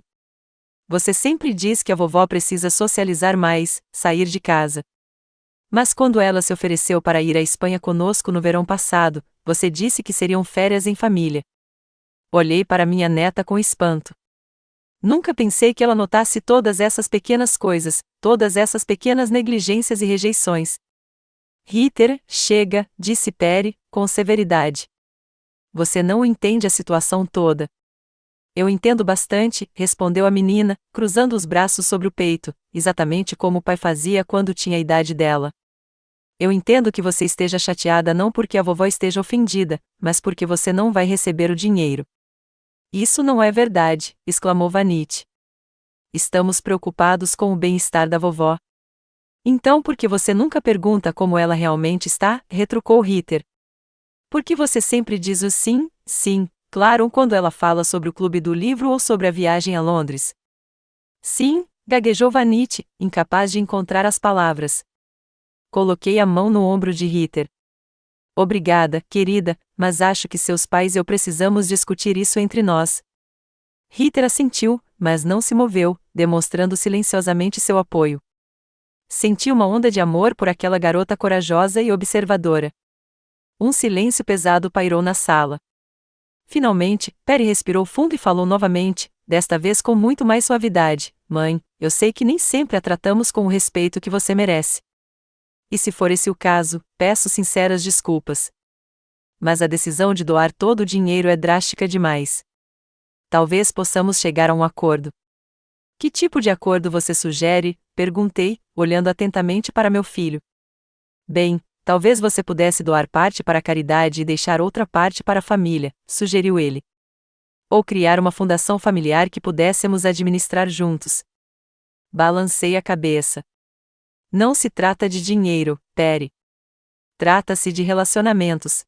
Você sempre diz que a vovó precisa socializar mais, sair de casa. Mas quando ela se ofereceu para ir à Espanha conosco no verão passado, você disse que seriam férias em família. Olhei para minha neta com espanto. Nunca pensei que ela notasse todas essas pequenas coisas, todas essas pequenas negligências e rejeições. Heather, chega, disse Perry, com severidade. Você não entende a situação toda. Eu entendo bastante, respondeu a menina, cruzando os braços sobre o peito, exatamente como o pai fazia quando tinha a idade dela. Eu entendo que você esteja chateada não porque a vovó esteja ofendida, mas porque você não vai receber o dinheiro. Isso não é verdade, exclamou Vanity. Estamos preocupados com o bem-estar da vovó. Então por que você nunca pergunta como ela realmente está? Retrucou Heather. Por que você sempre diz o sim, sim, claro quando ela fala sobre o clube do livro ou sobre a viagem a Londres? Sim, gaguejou Vanity, incapaz de encontrar as palavras. Coloquei a mão no ombro de Heather. Obrigada, querida, mas acho que seus pais e eu precisamos discutir isso entre nós. Heather assentiu, mas não se moveu, demonstrando silenciosamente seu apoio. Senti uma onda de amor por aquela garota corajosa e observadora. Um silêncio pesado pairou na sala. Finalmente, Perry respirou fundo e falou novamente, desta vez com muito mais suavidade. Mãe, eu sei que nem sempre a tratamos com o respeito que você merece. E se for esse o caso, peço sinceras desculpas. Mas a decisão de doar todo o dinheiro é drástica demais. Talvez possamos chegar a um acordo. Que tipo de acordo você sugere? Perguntei, olhando atentamente para meu filho. Bem, talvez você pudesse doar parte para a caridade e deixar outra parte para a família, sugeriu ele. Ou criar uma fundação familiar que pudéssemos administrar juntos. Balancei a cabeça. Não se trata de dinheiro, Perry. Trata-se de relacionamentos.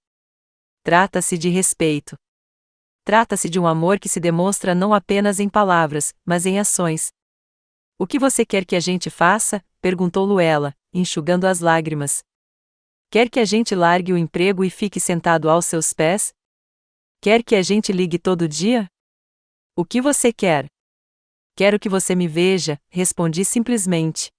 Trata-se de respeito. Trata-se de um amor que se demonstra não apenas em palavras, mas em ações. O que você quer que a gente faça? Perguntou Luella, enxugando as lágrimas. Quer que a gente largue o emprego e fique sentado aos seus pés? Quer que a gente ligue todo dia? O que você quer? Quero que você me veja, respondi simplesmente.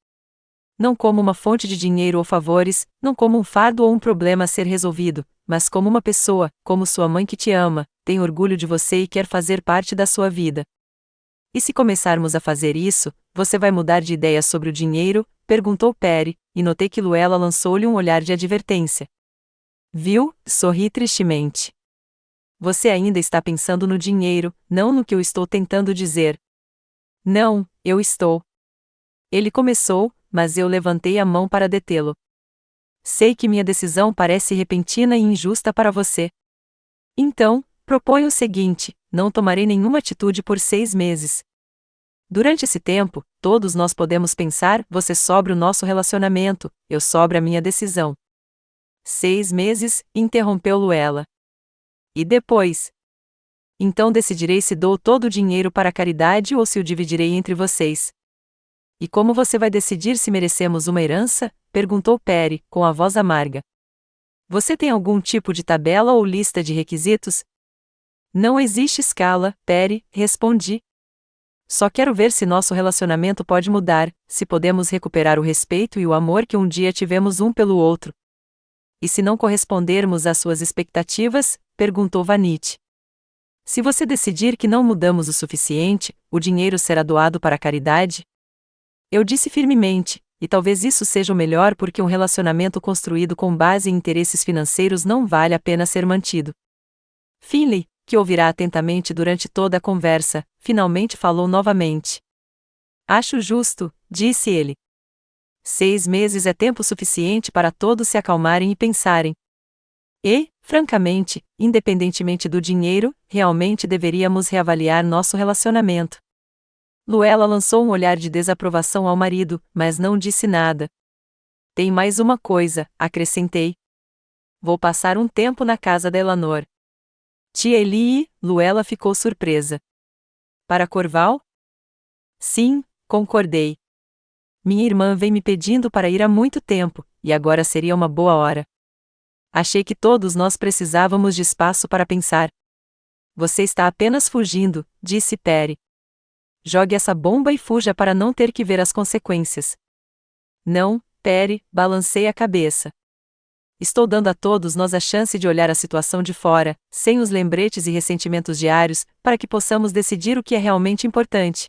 Não como uma fonte de dinheiro ou favores, não como um fardo ou um problema a ser resolvido, mas como uma pessoa, como sua mãe que te ama, tem orgulho de você e quer fazer parte da sua vida. E se começarmos a fazer isso, você vai mudar de ideia sobre o dinheiro? Perguntou Perry, e notei que Luella lançou-lhe um olhar de advertência. Viu? Sorri tristemente. Você ainda está pensando no dinheiro, não no que eu estou tentando dizer. Não, eu estou. Ele começou, mas eu levantei a mão para detê-lo. Sei que minha decisão parece repentina e injusta para você. Então, proponho o seguinte: não tomarei nenhuma atitude por 6 meses. Durante esse tempo, todos nós podemos pensar: você sobre o nosso relacionamento, eu sobre a minha decisão. 6 meses, interrompeu Luella. E depois? Então decidirei se dou todo o dinheiro para a caridade ou se o dividirei entre vocês. E como você vai decidir se merecemos uma herança? Perguntou Perry, com a voz amarga. Você tem algum tipo de tabela ou lista de requisitos? Não existe escala, Perry, respondi. Só quero ver se nosso relacionamento pode mudar, se podemos recuperar o respeito e o amor que um dia tivemos um pelo outro. E se não correspondermos às suas expectativas? Perguntou Vanity. Se você decidir que não mudamos o suficiente, o dinheiro será doado para a caridade? Eu disse firmemente, e talvez isso seja o melhor porque um relacionamento construído com base em interesses financeiros não vale a pena ser mantido. Finley, que ouvirá atentamente durante toda a conversa, finalmente falou novamente. Acho justo, disse ele. 6 meses é tempo suficiente para todos se acalmarem e pensarem. E, francamente, independentemente do dinheiro, realmente deveríamos reavaliar nosso relacionamento. Luella lançou um olhar de desaprovação ao marido, mas não disse nada. Tem mais uma coisa, acrescentei. Vou passar um tempo na casa da Eleanor. Tia Elie, Luella ficou surpresa. Para Corval? Sim, concordei. Minha irmã vem me pedindo para ir há muito tempo, e agora seria uma boa hora. Achei que todos nós precisávamos de espaço para pensar. Você está apenas fugindo, disse Perry. Jogue essa bomba e fuja para não ter que ver as consequências. Não, Perry, balancei a cabeça. Estou dando a todos nós a chance de olhar a situação de fora, sem os lembretes e ressentimentos diários, para que possamos decidir o que é realmente importante.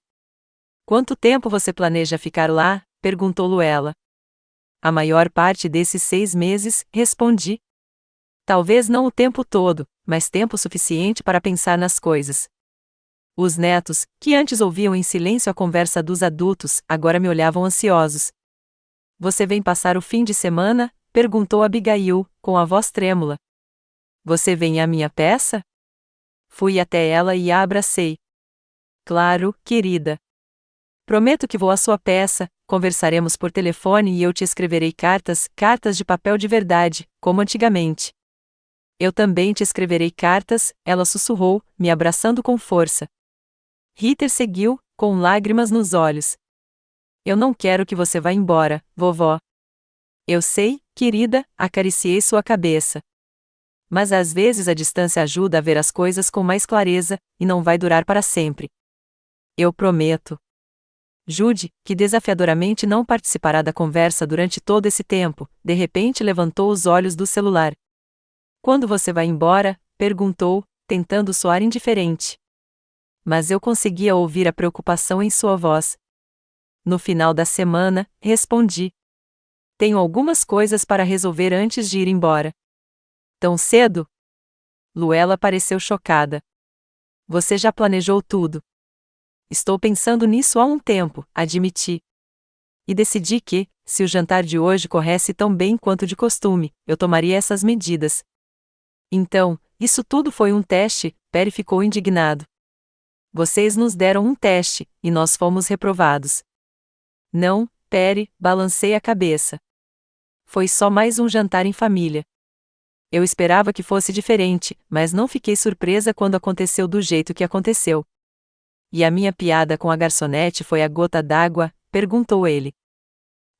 Quanto tempo você planeja ficar lá? Perguntou Luella. A maior parte desses 6 meses, respondi. Talvez não o tempo todo, mas tempo suficiente para pensar nas coisas. Os netos, que antes ouviam em silêncio a conversa dos adultos, agora me olhavam ansiosos. Você vem passar o fim de semana? Perguntou Abigail, com a voz trêmula. Você vem à minha peça? Fui até ela e a abracei. Claro, querida. Prometo que vou à sua peça, conversaremos por telefone e eu te escreverei cartas de papel de verdade, como antigamente. Eu também te escreverei cartas, ela sussurrou, me abraçando com força. Ritter seguiu, com lágrimas nos olhos. Eu não quero que você vá embora, vovó. Eu sei, querida, acariciei sua cabeça. Mas às vezes a distância ajuda a ver as coisas com mais clareza, e não vai durar para sempre. Eu prometo. Jude, que desafiadoramente não participará da conversa durante todo esse tempo, de repente levantou os olhos do celular. Quando você vai embora? Perguntou, tentando soar indiferente. Mas eu conseguia ouvir a preocupação em sua voz. No final da semana, respondi. Tenho algumas coisas para resolver antes de ir embora. Tão cedo? Luella pareceu chocada. Você já planejou tudo. Estou pensando nisso há um tempo, admiti. E decidi que, se o jantar de hoje corresse tão bem quanto de costume, eu tomaria essas medidas. Então, isso tudo foi um teste, Perry ficou indignado. Vocês nos deram um teste, e nós fomos reprovados. Não, Perry, balancei a cabeça. Foi só mais um jantar em família. Eu esperava que fosse diferente, mas não fiquei surpresa quando aconteceu do jeito que aconteceu. E a minha piada com a garçonete foi a gota d'água? Perguntou ele.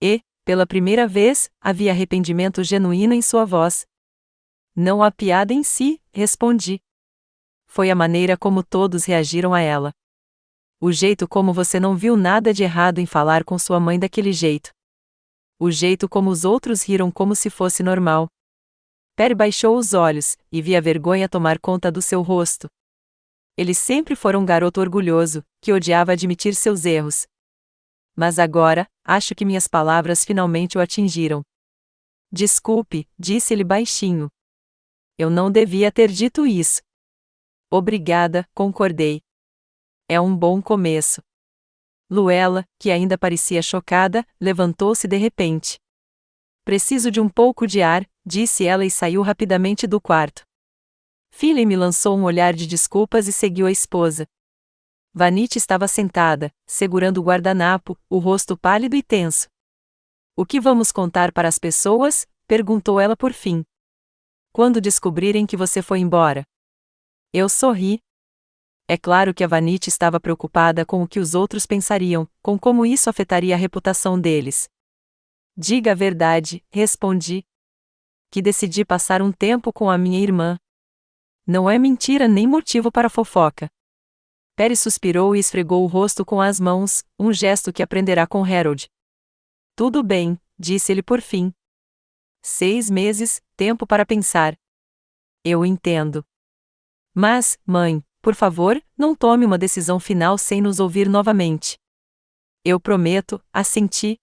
E, pela primeira vez, havia arrependimento genuíno em sua voz. Não a piada em si, respondi. foi a maneira como todos reagiram a ela. O jeito como você não viu nada de errado em falar com sua mãe daquele jeito. O jeito como os outros riram como se fosse normal. Perry baixou os olhos, e via a vergonha tomar conta do seu rosto. Ele sempre foi um garoto orgulhoso, que odiava admitir seus erros. Mas agora, acho que minhas palavras finalmente o atingiram. Desculpe, disse ele baixinho. Eu não devia ter dito isso. Obrigada, concordei. É um bom começo. Luella, que ainda parecia chocada, levantou-se de repente. Preciso de um pouco de ar, disse ela e saiu rapidamente do quarto. Philly me lançou um olhar de desculpas e seguiu a esposa. Vanity estava sentada, segurando o guardanapo, o rosto pálido e tenso. O que vamos contar para as pessoas? Perguntou ela por fim. Quando descobrirem que você foi embora. Eu sorri. É claro que a Vanity estava preocupada com o que os outros pensariam, com como isso afetaria a reputação deles. Diga a verdade, respondi. Que decidi passar um tempo com a minha irmã. Não é mentira nem motivo para fofoca. Perry suspirou e esfregou o rosto com as mãos, um gesto que aprenderá com Harold. Tudo bem, disse ele por fim. 6 meses, tempo para pensar. Eu entendo. Mas, mãe, por favor, não tome uma decisão final sem nos ouvir novamente. Eu prometo, assenti.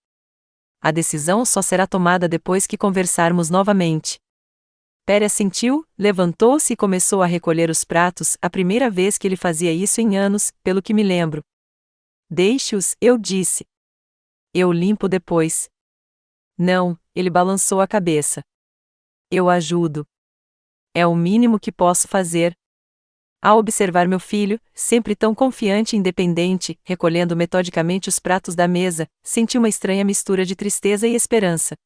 A decisão só será tomada depois que conversarmos novamente. Perry assentiu, levantou-se e começou a recolher os pratos, a primeira vez que ele fazia isso em anos, pelo que me lembro. Deixe-os, eu disse. Eu limpo depois. Não, ele balançou a cabeça. Eu ajudo. É o mínimo que posso fazer. Ao observar meu filho, sempre tão confiante e independente, recolhendo metodicamente os pratos da mesa, senti uma estranha mistura de tristeza e esperança.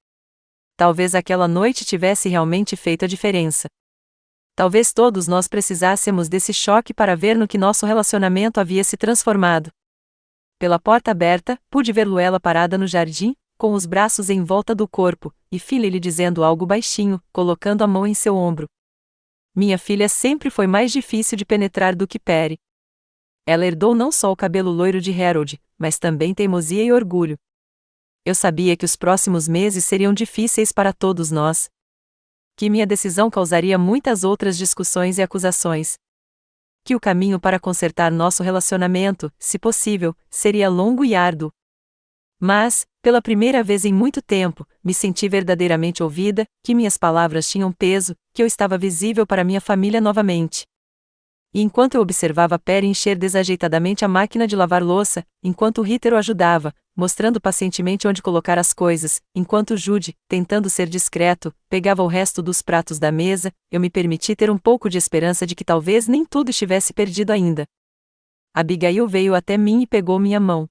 Talvez aquela noite tivesse realmente feito a diferença. Talvez todos nós precisássemos desse choque para ver no que nosso relacionamento havia se transformado. Pela porta aberta, pude ver Luella parada no jardim, com os braços em volta do corpo, e Philly lhe dizendo algo baixinho, colocando a mão em seu ombro. Minha filha sempre foi mais difícil de penetrar do que Perry. Ela herdou não só o cabelo loiro de Harold, mas também teimosia e orgulho. Eu sabia que os próximos meses seriam difíceis para todos nós. Que minha decisão causaria muitas outras discussões e acusações. Que o caminho para consertar nosso relacionamento, se possível, seria longo e árduo. Mas, pela primeira vez em muito tempo, me senti verdadeiramente ouvida, que minhas palavras tinham peso, que eu estava visível para minha família novamente. E enquanto eu observava Perry encher desajeitadamente a máquina de lavar louça, enquanto Ritter o ajudava, mostrando pacientemente onde colocar as coisas, enquanto Jude, tentando ser discreto, pegava o resto dos pratos da mesa, eu me permiti ter um pouco de esperança de que talvez nem tudo estivesse perdido ainda. Abigail veio até mim e pegou minha mão.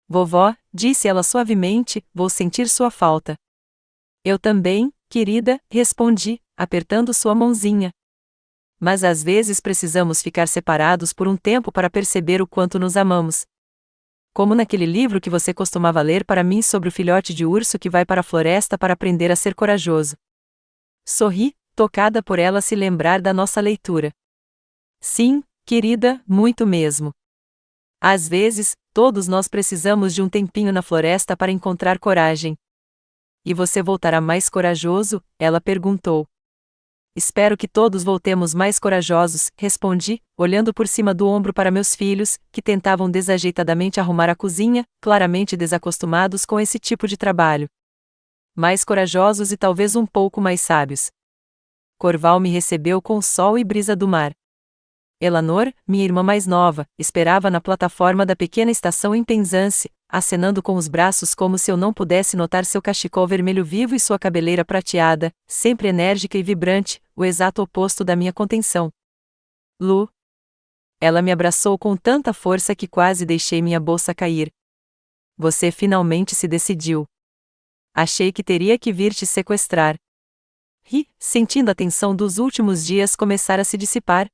Vovó, disse ela suavemente, vou sentir sua falta. Eu também, querida, respondi, apertando sua mãozinha. Mas às vezes precisamos ficar separados por um tempo para perceber o quanto nos amamos. Como naquele livro que você costumava ler para mim sobre o filhote de urso que vai para a floresta para aprender a ser corajoso. Sorri, tocada por ela se lembrar da nossa leitura. Sim, querida, muito mesmo. Às vezes, todos nós precisamos de um tempinho na floresta para encontrar coragem. E você voltará mais corajoso? Ela perguntou. Espero que todos voltemos mais corajosos, respondi, olhando por cima do ombro para meus filhos, que tentavam desajeitadamente arrumar a cozinha, claramente desacostumados com esse tipo de trabalho. Mais corajosos e talvez um pouco mais sábios. Corval me recebeu com o sol e brisa do mar. Eleanor, minha irmã mais nova, esperava na plataforma da pequena estação em Penzance, acenando com os braços como se eu não pudesse notar seu cachecol vermelho vivo e sua cabeleira prateada, sempre enérgica e vibrante, o exato oposto da minha contenção. Lu. Ela me abraçou com tanta força que quase deixei minha bolsa cair. Você finalmente se decidiu. Achei que teria que vir te sequestrar. Ri, sentindo a tensão dos últimos dias começar a se dissipar.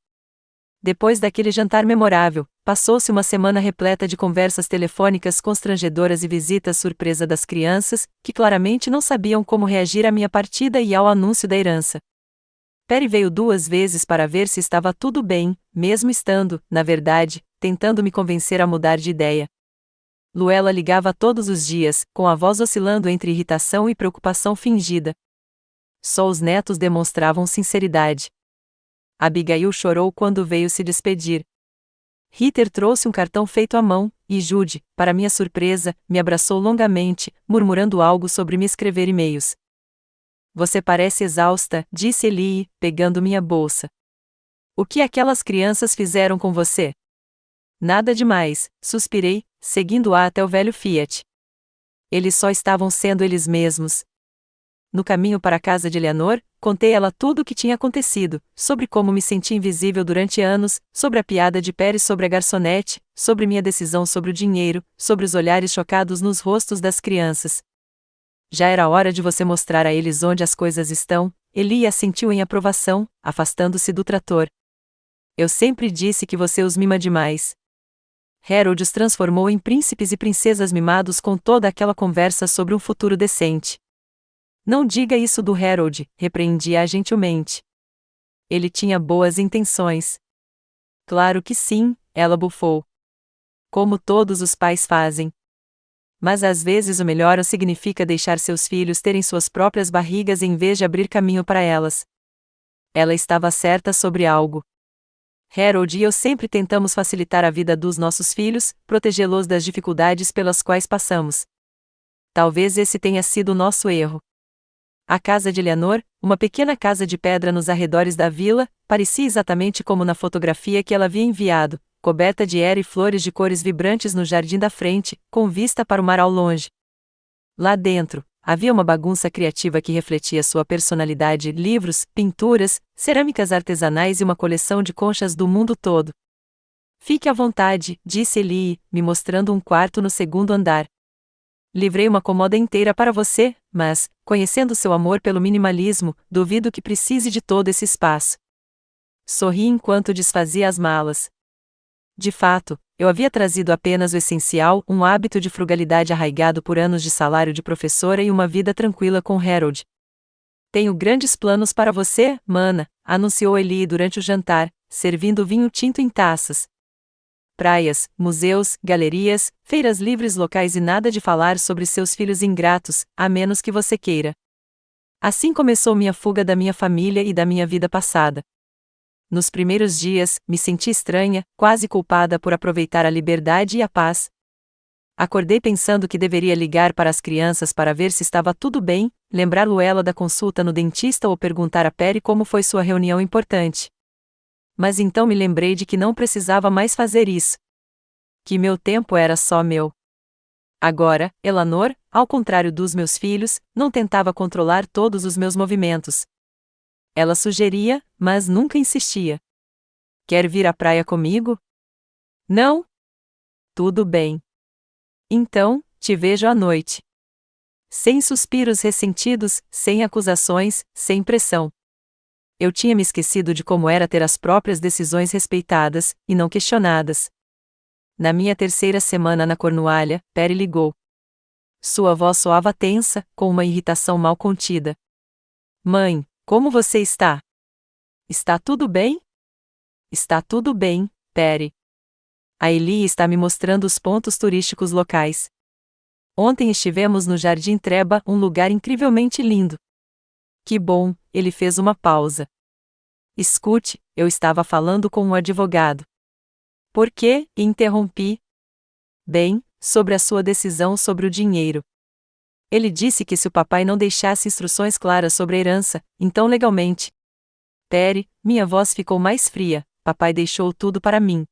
Depois daquele jantar memorável, passou-se uma semana repleta de conversas telefônicas constrangedoras e visitas surpresa das crianças, que claramente não sabiam como reagir à minha partida e ao anúncio da herança. Perry veio 2 vezes para ver se estava tudo bem, mesmo estando, na verdade, tentando me convencer a mudar de ideia. Luella ligava todos os dias, com a voz oscilando entre irritação e preocupação fingida. Só os netos demonstravam sinceridade. Abigail chorou quando veio se despedir. Heather trouxe um cartão feito à mão, e Jude, para minha surpresa, me abraçou longamente, murmurando algo sobre me escrever e-mails. Você parece exausta, disse Ellie, pegando minha bolsa. O que aquelas crianças fizeram com você? Nada demais, suspirei, seguindo-a até o velho Fiat. Eles só estavam sendo eles mesmos. No caminho para a casa de Eleanor, contei a ela tudo o que tinha acontecido, sobre como me senti invisível durante anos, sobre a piada de Perry sobre a garçonete, sobre minha decisão sobre o dinheiro, sobre os olhares chocados nos rostos das crianças. Já era hora de você mostrar a eles onde as coisas estão, Ellie assentiu em aprovação, afastando-se do trator. Eu sempre disse que você os mima demais. Harold os transformou em príncipes e princesas mimados com toda aquela conversa sobre um futuro decente. Não diga isso do Harold, repreendi-a gentilmente. Ele tinha boas intenções. Claro que sim, ela bufou. Como todos os pais fazem. Mas às vezes o melhor significa deixar seus filhos terem suas próprias barrigas em vez de abrir caminho para elas. Ela estava certa sobre algo. Harold e eu sempre tentamos facilitar a vida dos nossos filhos, protegê-los das dificuldades pelas quais passamos. Talvez esse tenha sido o nosso erro. A casa de Eleanor, uma pequena casa de pedra nos arredores da vila, parecia exatamente como na fotografia que ela havia enviado, coberta de era e flores de cores vibrantes no jardim da frente, com vista para o mar ao longe. Lá dentro, havia uma bagunça criativa que refletia sua personalidade: livros, pinturas, cerâmicas artesanais e uma coleção de conchas do mundo todo. Fique à vontade, disse Ellie, me mostrando um quarto no segundo andar. Livrei uma comoda inteira para você, mas, conhecendo seu amor pelo minimalismo, duvido que precise de todo esse espaço. Sorri enquanto desfazia as malas. De fato, eu havia trazido apenas o essencial, um hábito de frugalidade arraigado por anos de salário de professora e uma vida tranquila com Harold. Tenho grandes planos para você, mana, anunciou Ellie durante o jantar, servindo vinho tinto em taças. Praias, museus, galerias, feiras livres locais e nada de falar sobre seus filhos ingratos, a menos que você queira. Assim começou minha fuga da minha família e da minha vida passada. Nos primeiros dias, me senti estranha, quase culpada por aproveitar a liberdade e a paz. Acordei pensando que deveria ligar para as crianças para ver se estava tudo bem, lembrar Luella da consulta no dentista ou perguntar a Perry como foi sua reunião importante. Mas então me lembrei de que não precisava mais fazer isso. Que meu tempo era só meu. Agora, Eleanor, ao contrário dos meus filhos, não tentava controlar todos os meus movimentos. Ela sugeria, mas nunca insistia. Quer vir à praia comigo? Não? Tudo bem. Então, te vejo à noite. Sem suspiros ressentidos, sem acusações, sem pressão. Eu tinha me esquecido de como era ter as próprias decisões respeitadas, e não questionadas. Na minha terceira semana na Cornualha, Perry ligou. Sua voz soava tensa, com uma irritação mal contida. Mãe, como você está? Está tudo bem? Está tudo bem, Perry. A Ellie está me mostrando os pontos turísticos locais. Ontem estivemos no Jardim Treba, um lugar incrivelmente lindo. Que bom, ele fez uma pausa. Escute, eu estava falando com um advogado. Por quê? Interrompi. Bem, sobre a sua decisão sobre o dinheiro. Ele disse que se o papai não deixasse instruções claras sobre a herança, então legalmente. Perry, minha voz ficou mais fria, papai deixou tudo para mim.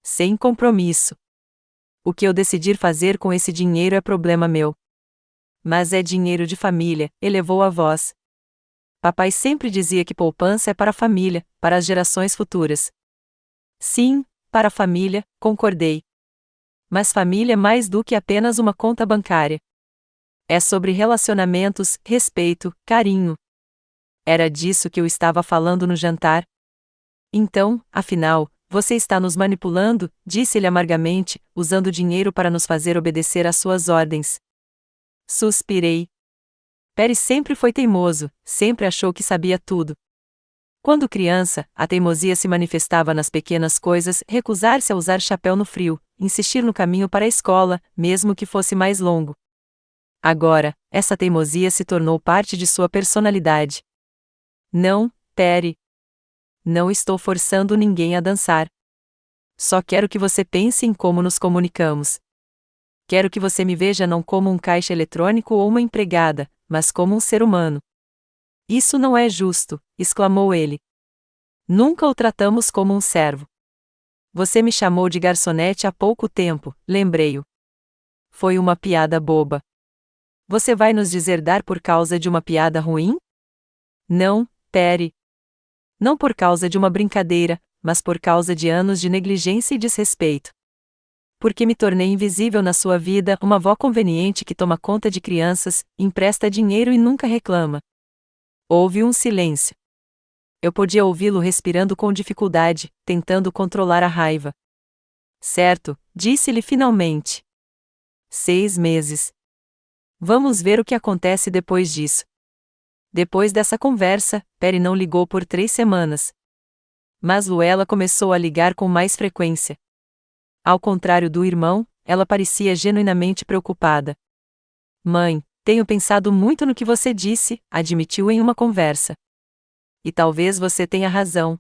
Sem compromisso. O que eu decidir fazer com esse dinheiro é problema meu. Mas é dinheiro de família, elevou a voz. Papai sempre dizia que poupança é para a família, para as gerações futuras. Sim, para a família, concordei. Mas família é mais do que apenas uma conta bancária. É sobre relacionamentos, respeito, carinho. Era disso que eu estava falando no jantar. Então, afinal, você está nos manipulando, disse-ele amargamente, usando dinheiro para nos fazer obedecer às suas ordens. Suspirei. Perry sempre foi teimoso, sempre achou que sabia tudo. Quando criança, a teimosia se manifestava nas pequenas coisas, recusar-se a usar chapéu no frio, insistir no caminho para a escola, mesmo que fosse mais longo. Agora, essa teimosia se tornou parte de sua personalidade. Não, Perry. Não estou forçando ninguém a dançar. Só quero que você pense em como nos comunicamos. Quero que você me veja não como um caixa eletrônico ou uma empregada, mas como um ser humano. Isso não é justo, exclamou ele. Nunca o tratamos como um servo. Você me chamou de garçonete há pouco tempo, lembrei-o. Foi uma piada boba. Você vai nos deserdar por causa de uma piada ruim? Não, Perry. Não por causa de uma brincadeira, mas por causa de anos de negligência e desrespeito. Porque me tornei invisível na sua vida, uma avó conveniente que toma conta de crianças, empresta dinheiro e nunca reclama. Houve um silêncio. Eu podia ouvi-lo respirando com dificuldade, tentando controlar a raiva. Certo, disse-lhe finalmente. 6 meses. Vamos ver o que acontece depois disso. Depois dessa conversa, Perry não ligou por 3 semanas. Mas Luella começou a ligar com mais frequência. Ao contrário do irmão, ela parecia genuinamente preocupada. Mãe, tenho pensado muito no que você disse, admitiu em uma conversa. E talvez você tenha razão.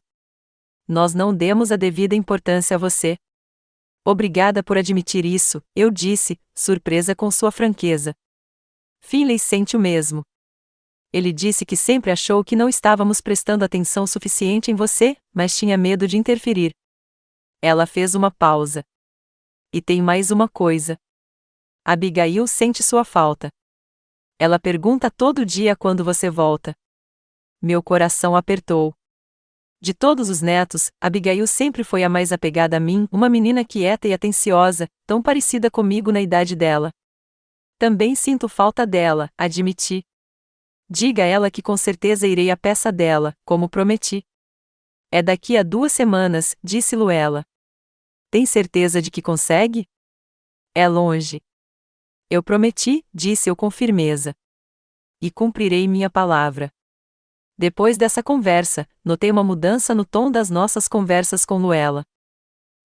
Nós não demos a devida importância a você. Obrigada por admitir isso, eu disse, surpresa com sua franqueza. Finley sente o mesmo. Ele disse que sempre achou que não estávamos prestando atenção suficiente em você, mas tinha medo de interferir. Ela fez uma pausa. E tem mais uma coisa. Abigail sente sua falta. Ela pergunta todo dia quando você volta. Meu coração apertou. De todos os netos, Abigail sempre foi a mais apegada a mim, uma menina quieta e atenciosa, tão parecida comigo na idade dela. Também sinto falta dela, admiti. Diga a ela que com certeza irei à peça dela, como prometi. É daqui a 2 semanas, disse Luella. Tem certeza de que consegue? É longe. Eu prometi, disse eu com firmeza. E cumprirei minha palavra. Depois dessa conversa, notei uma mudança no tom das nossas conversas com Luella.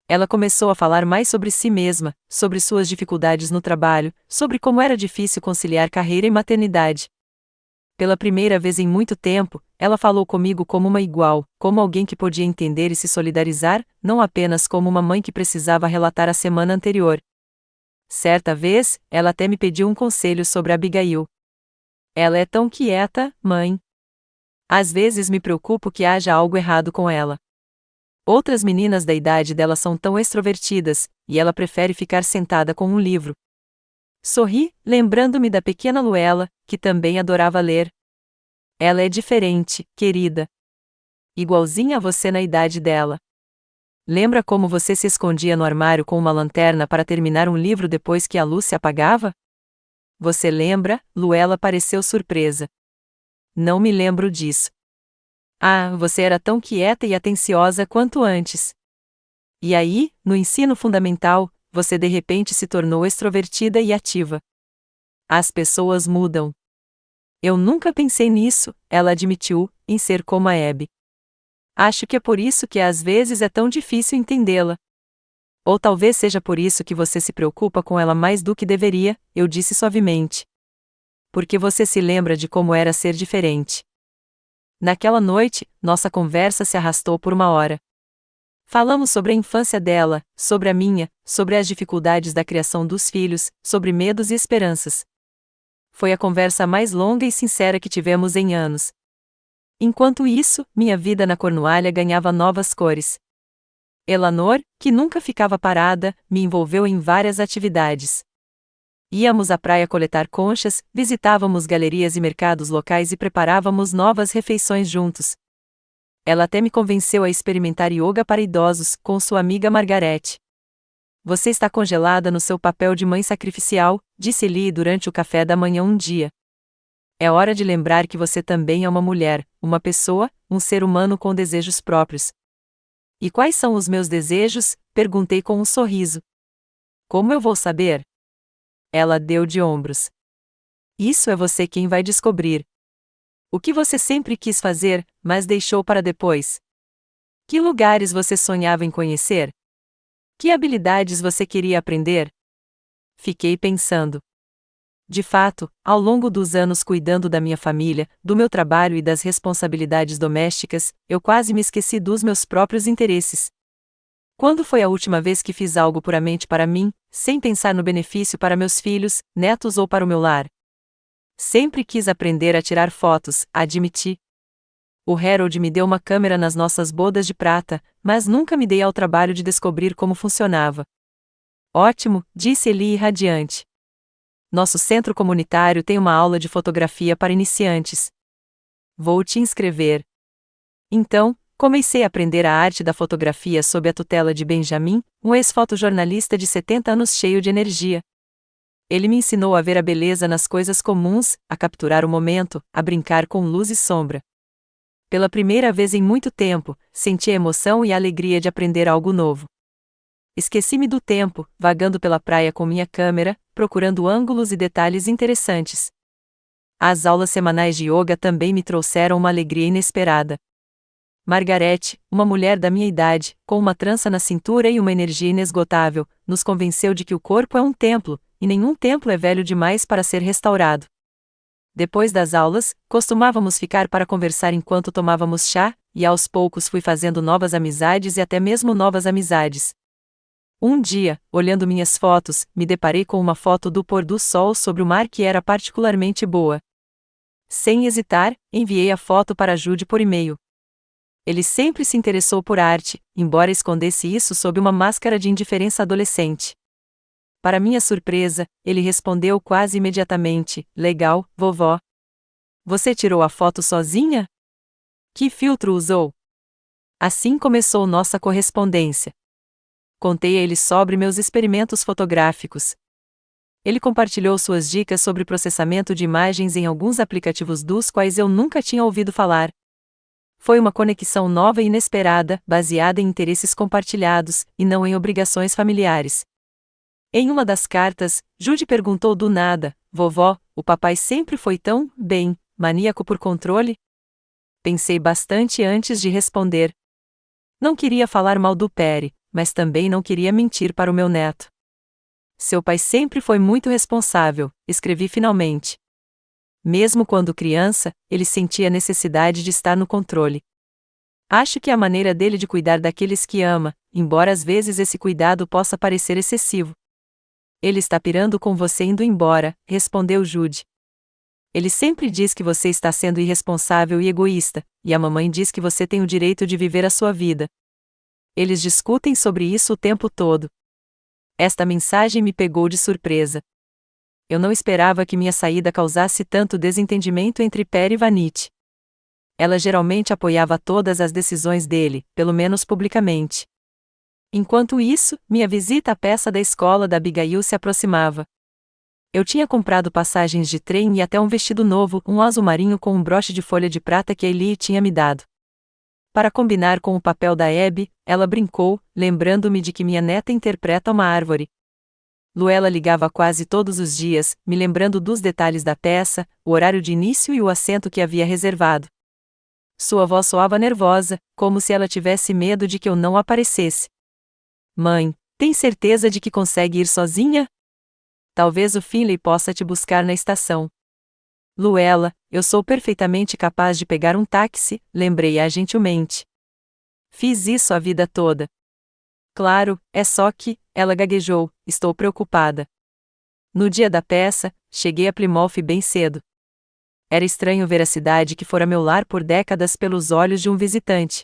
Ela começou a falar mais sobre si mesma, sobre suas dificuldades no trabalho, sobre como era difícil conciliar carreira e maternidade. Pela primeira vez em muito tempo, ela falou comigo como uma igual, como alguém que podia entender e se solidarizar, não apenas como uma mãe que precisava relatar a semana anterior. Certa vez, ela até me pediu um conselho sobre Abigail. Ela é tão quieta, mãe. Às vezes me preocupo que haja algo errado com ela. Outras meninas da idade dela são tão extrovertidas, e ela prefere ficar sentada com um livro. Sorri, lembrando-me da pequena Luella, que também adorava ler. Ela é diferente, querida. Igualzinha a você na idade dela. Lembra como você se escondia no armário com uma lanterna para terminar um livro depois que a luz se apagava? Você lembra? Luella pareceu surpresa. Não me lembro disso. Ah, você era tão quieta e atenciosa quanto antes. E aí, no ensino fundamental, você de repente se tornou extrovertida e ativa. As pessoas mudam. Eu nunca pensei nisso, ela admitiu, em ser como a Abby. Acho que é por isso que às vezes é tão difícil entendê-la. Ou talvez seja por isso que você se preocupa com ela mais do que deveria, eu disse suavemente. Porque você se lembra de como era ser diferente. Naquela noite, nossa conversa se arrastou por 1 hora. Falamos sobre a infância dela, sobre a minha, sobre as dificuldades da criação dos filhos, sobre medos e esperanças. Foi a conversa mais longa e sincera que tivemos em anos. Enquanto isso, minha vida na Cornualha ganhava novas cores. Eleanor, que nunca ficava parada, me envolveu em várias atividades. Íamos à praia coletar conchas, visitávamos galerias e mercados locais e preparávamos novas refeições juntos. Ela até me convenceu a experimentar yoga para idosos, com sua amiga Margarete. Você está congelada no seu papel de mãe sacrificial, disse Lee durante o café da manhã um dia. É hora de lembrar que você também é uma mulher, uma pessoa, um ser humano com desejos próprios. E quais são os meus desejos? Perguntei com um sorriso. Como eu vou saber? Ela deu de ombros. Isso é você quem vai descobrir. O que você sempre quis fazer, mas deixou para depois? Que lugares você sonhava em conhecer? Que habilidades você queria aprender? Fiquei pensando. De fato, ao longo dos anos cuidando da minha família, do meu trabalho e das responsabilidades domésticas, eu quase me esqueci dos meus próprios interesses. Quando foi a última vez que fiz algo puramente para mim, sem pensar no benefício para meus filhos, netos ou para o meu lar? Sempre quis aprender a tirar fotos, admiti. O Harold me deu uma câmera nas nossas bodas de prata, mas nunca me dei ao trabalho de descobrir como funcionava. Ótimo, disse Eli radiante. Nosso centro comunitário tem uma aula de fotografia para iniciantes. Vou te inscrever. Então, comecei a aprender a arte da fotografia sob a tutela de Benjamin, um ex-fotojornalista de 70 anos cheio de energia. Ele me ensinou a ver a beleza nas coisas comuns, a capturar o momento, a brincar com luz e sombra. Pela primeira vez em muito tempo, senti a emoção e a alegria de aprender algo novo. Esqueci-me do tempo, vagando pela praia com minha câmera, procurando ângulos e detalhes interessantes. As aulas semanais de yoga também me trouxeram uma alegria inesperada. Margarete, uma mulher da minha idade, com uma trança na cintura e uma energia inesgotável, nos convenceu de que o corpo é um templo, e nenhum templo é velho demais para ser restaurado. Depois das aulas, costumávamos ficar para conversar enquanto tomávamos chá, e aos poucos fui fazendo novas amizades e até mesmo novas amizades. Um dia, olhando minhas fotos, me deparei com uma foto do pôr do sol sobre o mar que era particularmente boa. Sem hesitar, enviei a foto para Jude por e-mail. Ele sempre se interessou por arte, embora escondesse isso sob uma máscara de indiferença adolescente. Para minha surpresa, ele respondeu quase imediatamente: "Legal, vovó. Você tirou a foto sozinha? Que filtro usou?" Assim começou nossa correspondência. Contei a ele sobre meus experimentos fotográficos. Ele compartilhou suas dicas sobre processamento de imagens em alguns aplicativos dos quais eu nunca tinha ouvido falar. Foi uma conexão nova e inesperada, baseada em interesses compartilhados, e não em obrigações familiares. Em uma das cartas, Jude perguntou do nada: "Vovó, o papai sempre foi tão, maníaco por controle?" Pensei bastante antes de responder. Não queria falar mal do Perry, mas também não queria mentir para o meu neto. "Seu pai sempre foi muito responsável", escrevi finalmente. Mesmo quando criança, ele sentia a necessidade de estar no controle. Acho que é a maneira dele de cuidar daqueles que ama, embora às vezes esse cuidado possa parecer excessivo. "Ele está pirando com você indo embora", respondeu Jude. "Ele sempre diz que você está sendo irresponsável e egoísta, e a mamãe diz que você tem o direito de viver a sua vida. Eles discutem sobre isso o tempo todo." Esta mensagem me pegou de surpresa. Eu não esperava que minha saída causasse tanto desentendimento entre Perry e Vanity. Ela geralmente apoiava todas as decisões dele, pelo menos publicamente. Enquanto isso, minha visita à peça da escola da Abigail se aproximava. Eu tinha comprado passagens de trem e até um vestido novo, um azul marinho com um broche de folha de prata que a Ellie tinha me dado. Para combinar com o papel da Abby, ela brincou, lembrando-me de que minha neta interpreta uma árvore. Luella ligava quase todos os dias, me lembrando dos detalhes da peça, o horário de início e o assento que havia reservado. Sua voz soava nervosa, como se ela tivesse medo de que eu não aparecesse. "Mãe, tem certeza de que consegue ir sozinha? Talvez o Finley possa te buscar na estação." "Luella, eu sou perfeitamente capaz de pegar um táxi", lembrei-a gentilmente. "Fiz isso a vida toda." "Claro, é só que", ela gaguejou, "estou preocupada." No dia da peça, cheguei a Plymouth bem cedo. Era estranho ver a cidade que fora meu lar por décadas pelos olhos de um visitante.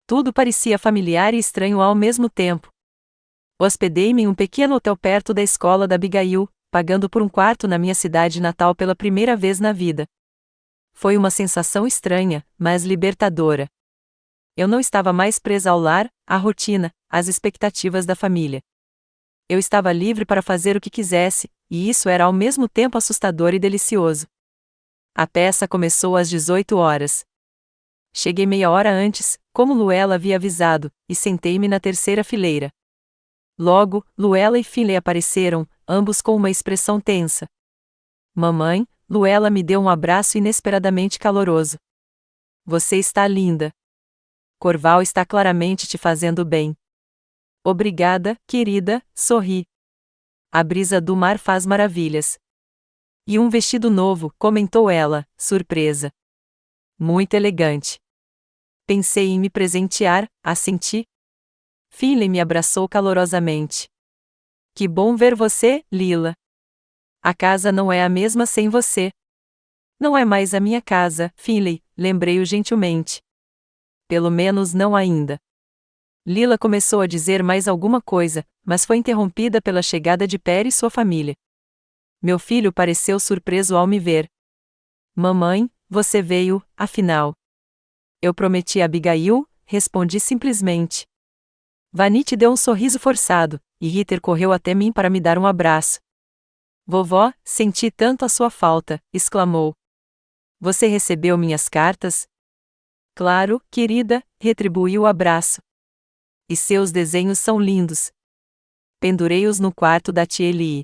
Tudo parecia familiar e estranho ao mesmo tempo. Hospedei-me em um pequeno hotel perto da escola da Abigail, pagando por um quarto na minha cidade natal pela primeira vez na vida. Foi uma sensação estranha, mas libertadora. Eu não estava mais presa ao lar, à rotina, às expectativas da família. Eu estava livre para fazer o que quisesse, e isso era ao mesmo tempo assustador e delicioso. A peça começou às 18 horas. Cheguei meia hora antes, como Luella havia avisado, e sentei-me na terceira fileira. Logo, Luella e Finley apareceram, ambos com uma expressão tensa. "Mamãe, Luella me deu um abraço inesperadamente caloroso. Você está linda. Corval está claramente te fazendo bem. Obrigada, querida, sorri. A brisa do mar faz maravilhas. E um vestido novo, comentou ela, surpresa. Muito elegante. Pensei em me presentear, assenti. Finley me abraçou calorosamente. Que bom ver você, Lila. A casa não é a mesma sem você. Não é mais a minha casa, Finley, lembrei-o gentilmente. Pelo menos não ainda. Lila começou a dizer mais alguma coisa, mas foi interrompida pela chegada de Perry e sua família. Meu filho pareceu surpreso ao me ver. Mamãe, você veio, afinal. Eu prometi a Abigail, respondi simplesmente. Vanity deu um sorriso forçado, e Ritter correu até mim para me dar um abraço. Vovó, senti tanto a sua falta, exclamou. Você recebeu minhas cartas? Claro, querida, retribuiu o abraço. E seus desenhos são lindos. Pendurei-os no quarto da tia Ellie.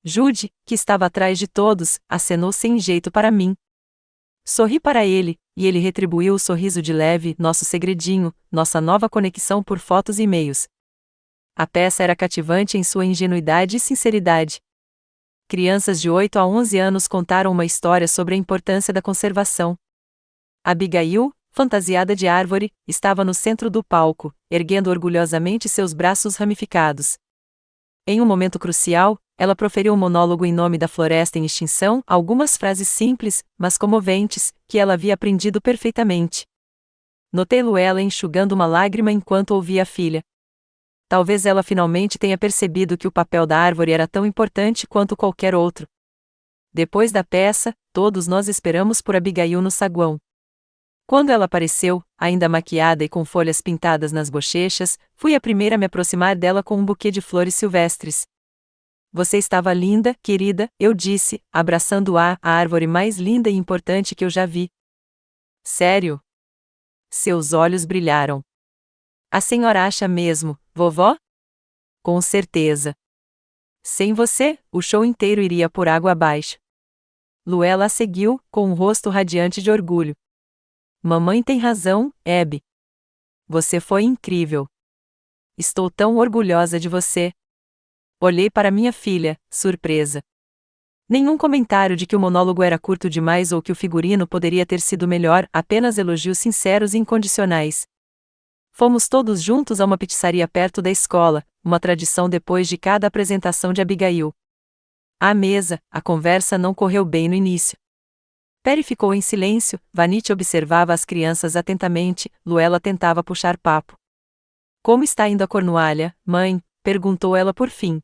Jude, que estava atrás de todos, acenou sem jeito para mim. Sorri para ele, e ele retribuiu o sorriso de leve, nosso segredinho, nossa nova conexão por fotos e e-mails. A peça era cativante em sua ingenuidade e sinceridade. Crianças de 8 a 11 anos contaram uma história sobre a importância da conservação. Abigail, fantasiada de árvore, estava no centro do palco, erguendo orgulhosamente seus braços ramificados. Em um momento crucial, ela proferiu um monólogo em nome da floresta em extinção, algumas frases simples, mas comoventes, que ela havia aprendido perfeitamente. Notei Luella enxugando uma lágrima enquanto ouvia a filha. Talvez ela finalmente tenha percebido que o papel da árvore era tão importante quanto qualquer outro. Depois da peça, todos nós esperamos por Abigail no saguão. Quando ela apareceu, ainda maquiada e com folhas pintadas nas bochechas, fui a primeira a me aproximar dela com um buquê de flores silvestres. Você estava linda, querida, eu disse, abraçando-a, a árvore mais linda e importante que eu já vi. Sério? Seus olhos brilharam. A senhora acha mesmo, vovó? Com certeza. Sem você, o show inteiro iria por água abaixo. Luella a seguiu, com um rosto radiante de orgulho. Mamãe tem razão, Abby. Você foi incrível. Estou tão orgulhosa de você. Olhei para minha filha, surpresa. Nenhum comentário de que o monólogo era curto demais ou que o figurino poderia ter sido melhor, apenas elogios sinceros e incondicionais. Fomos todos juntos a uma pizzaria perto da escola, uma tradição depois de cada apresentação de Abigail. À mesa, a conversa não correu bem no início. Perry ficou em silêncio, Vanity observava as crianças atentamente, Luella tentava puxar papo. Como está indo a Cornualha, mãe? Perguntou ela por fim.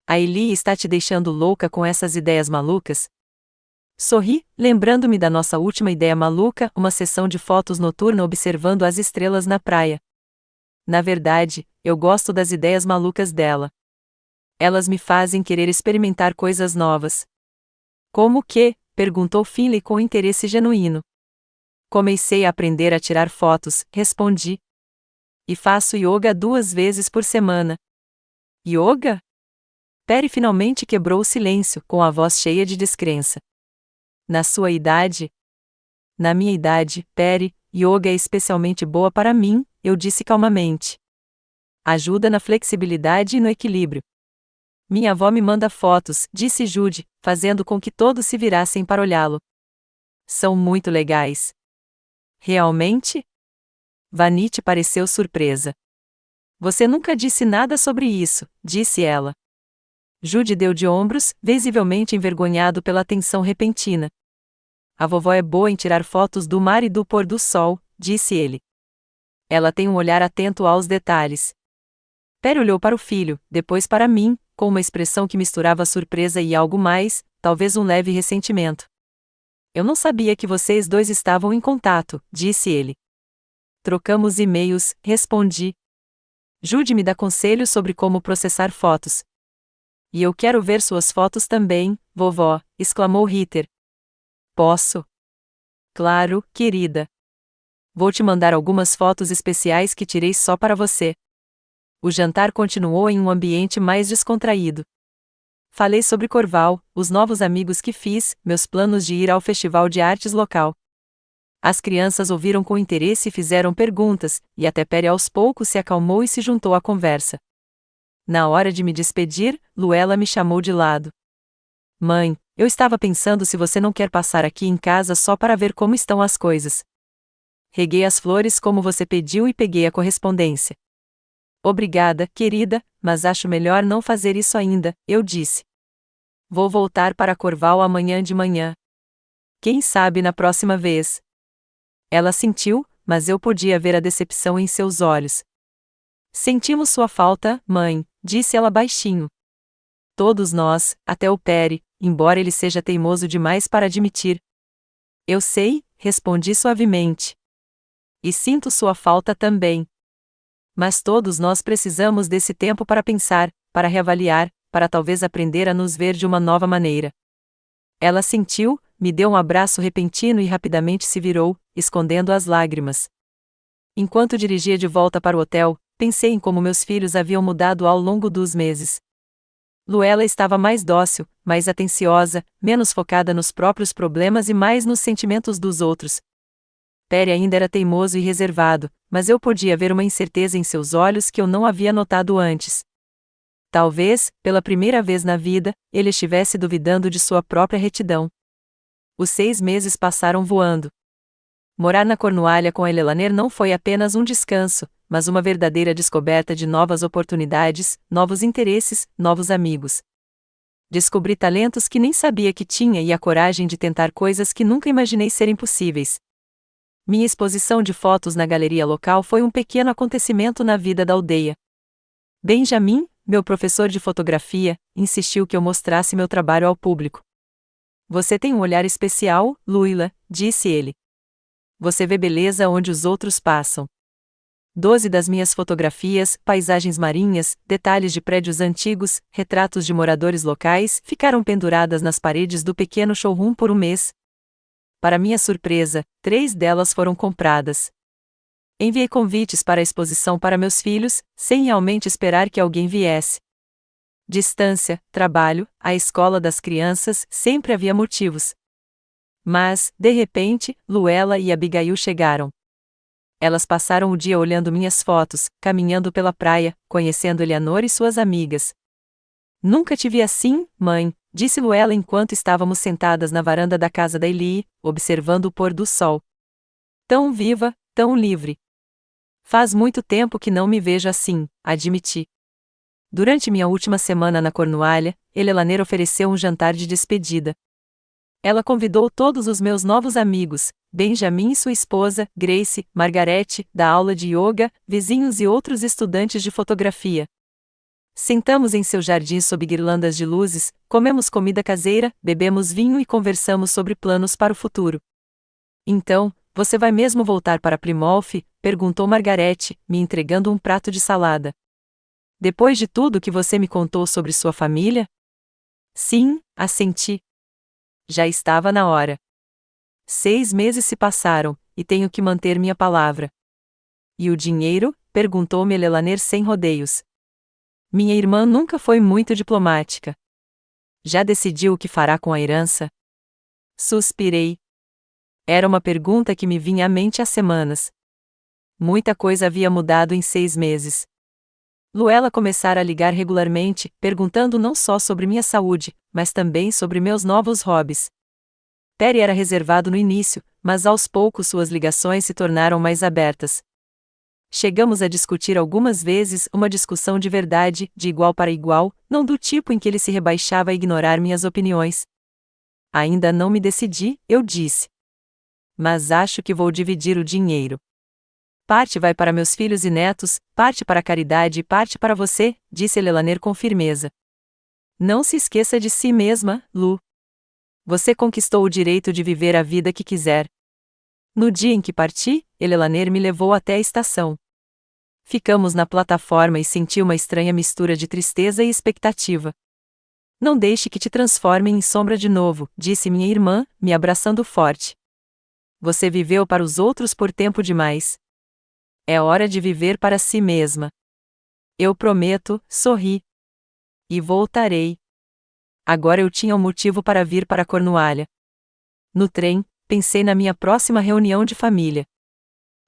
A Ellie está te deixando louca com essas ideias malucas? Sorri, lembrando-me da nossa última ideia maluca, uma sessão de fotos noturna observando as estrelas na praia. Na verdade, eu gosto das ideias malucas dela. Elas me fazem querer experimentar coisas novas. Como que? Perguntou Finley com interesse genuíno. Comecei a aprender a tirar fotos, respondi. E faço yoga 2 vezes por semana. Yoga? Perry finalmente quebrou o silêncio, com a voz cheia de descrença. Na sua idade? Na minha idade, Perry, yoga é especialmente boa para mim, eu disse calmamente. Ajuda na flexibilidade e no equilíbrio. Minha avó me manda fotos, disse Jude, fazendo com que todos se virassem para olhá-lo. São muito legais. Realmente? Vanity pareceu surpresa. Você nunca disse nada sobre isso, disse ela. Jude deu de ombros, visivelmente envergonhado pela atenção repentina. A vovó é boa em tirar fotos do mar e do pôr do sol, disse ele. Ela tem um olhar atento aos detalhes. Perry olhou para o filho, depois para mim, com uma expressão que misturava surpresa e algo mais, talvez um leve ressentimento. Eu não sabia que vocês dois estavam em contato, disse ele. Trocamos e-mails, respondi. Jude me dá conselhos sobre como processar fotos. E eu quero ver suas fotos também, vovó, exclamou Ritter. Posso? Claro, querida. Vou te mandar algumas fotos especiais que tirei só para você. O jantar continuou em um ambiente mais descontraído. Falei sobre Corval, os novos amigos que fiz, meus planos de ir ao festival de artes local. As crianças ouviram com interesse e fizeram perguntas, e até Perry aos poucos se acalmou e se juntou à conversa. Na hora de me despedir, Luella me chamou de lado. Mãe, eu estava pensando se você não quer passar aqui em casa só para ver como estão as coisas. Reguei as flores como você pediu e peguei a correspondência. Obrigada, querida, mas acho melhor não fazer isso ainda, eu disse. Vou voltar para Corval amanhã de manhã. Quem sabe na próxima vez. Ela sentiu, mas eu podia ver a decepção em seus olhos. Sentimos sua falta, mãe, disse ela baixinho. Todos nós, até o Perry, embora ele seja teimoso demais para admitir. Eu sei, respondi suavemente. E sinto sua falta também. Mas todos nós precisamos desse tempo para pensar, para reavaliar, para talvez aprender a nos ver de uma nova maneira. Ela sentiu, me deu um abraço repentino e rapidamente se virou, escondendo as lágrimas. Enquanto dirigia de volta para o hotel, pensei em como meus filhos haviam mudado ao longo dos meses. Luella estava mais dócil, mais atenciosa, menos focada nos próprios problemas e mais nos sentimentos dos outros. Perry ainda era teimoso e reservado, mas eu podia ver uma incerteza em seus olhos que eu não havia notado antes. Talvez, pela primeira vez na vida, ele estivesse duvidando de sua própria retidão. Os 6 meses passaram voando. Morar na Cornualha com a Elelaner não foi apenas um descanso, mas uma verdadeira descoberta de novas oportunidades, novos interesses, novos amigos. Descobri talentos que nem sabia que tinha e a coragem de tentar coisas que nunca imaginei serem possíveis. Minha exposição de fotos na galeria local foi um pequeno acontecimento na vida da aldeia. Benjamin, meu professor de fotografia, insistiu que eu mostrasse meu trabalho ao público. Você tem um olhar especial, Luella, disse ele. Você vê beleza onde os outros passam. 12 das minhas fotografias, paisagens marinhas, detalhes de prédios antigos, retratos de moradores locais, ficaram penduradas nas paredes do pequeno showroom por um mês. Para minha surpresa, 3 delas foram compradas. Enviei convites para a exposição para meus filhos, sem realmente esperar que alguém viesse. Distância, trabalho, a escola das crianças, sempre havia motivos. Mas, de repente, Luella e Abigail chegaram. Elas passaram o dia olhando minhas fotos, caminhando pela praia, conhecendo Eleanor e suas amigas. Nunca te vi assim, mãe, disse Luella enquanto estávamos sentadas na varanda da casa da Ellie, observando o pôr do sol. Tão viva, tão livre. Faz muito tempo que não me vejo assim, admiti. Durante minha última semana na Cornualha, Elelaner ofereceu um jantar de despedida. Ela convidou todos os meus novos amigos, Benjamin e sua esposa, Grace, Margarete, da aula de yoga, vizinhos e outros estudantes de fotografia. Sentamos em seu jardim sob guirlandas de luzes, comemos comida caseira, bebemos vinho e conversamos sobre planos para o futuro. Então, você vai mesmo voltar para Plymouth? Perguntou Margarete, me entregando um prato de salada. Depois de tudo que você me contou sobre sua família? Sim, assenti. Já estava na hora. 6 meses se passaram, e tenho que manter minha palavra. E o dinheiro? Perguntou-me Elelaner sem rodeios. Minha irmã nunca foi muito diplomática. Já decidiu o que fará com a herança? Suspirei. Era uma pergunta que me vinha à mente há semanas. Muita coisa havia mudado em 6 meses. Luella começara a ligar regularmente, perguntando não só sobre minha saúde, mas também sobre meus novos hobbies. Perry era reservado no início, mas aos poucos suas ligações se tornaram mais abertas. Chegamos a discutir algumas vezes uma discussão de verdade, de igual para igual, não do tipo em que ele se rebaixava a ignorar minhas opiniões. Ainda não me decidi, eu disse. Mas acho que vou dividir o dinheiro. Parte vai para meus filhos e netos, parte para a caridade e parte para você, disse Elelaner com firmeza. Não se esqueça de si mesma, Lu. Você conquistou o direito de viver a vida que quiser. No dia em que parti, Elelaner me levou até a estação. Ficamos na plataforma e senti uma estranha mistura de tristeza e expectativa. Não deixe que te transformem em sombra de novo, disse minha irmã, me abraçando forte. Você viveu para os outros por tempo demais. É hora de viver para si mesma. Eu prometo, sorri. E voltarei. Agora eu tinha um motivo para vir para Cornualha. No trem, pensei na minha próxima reunião de família.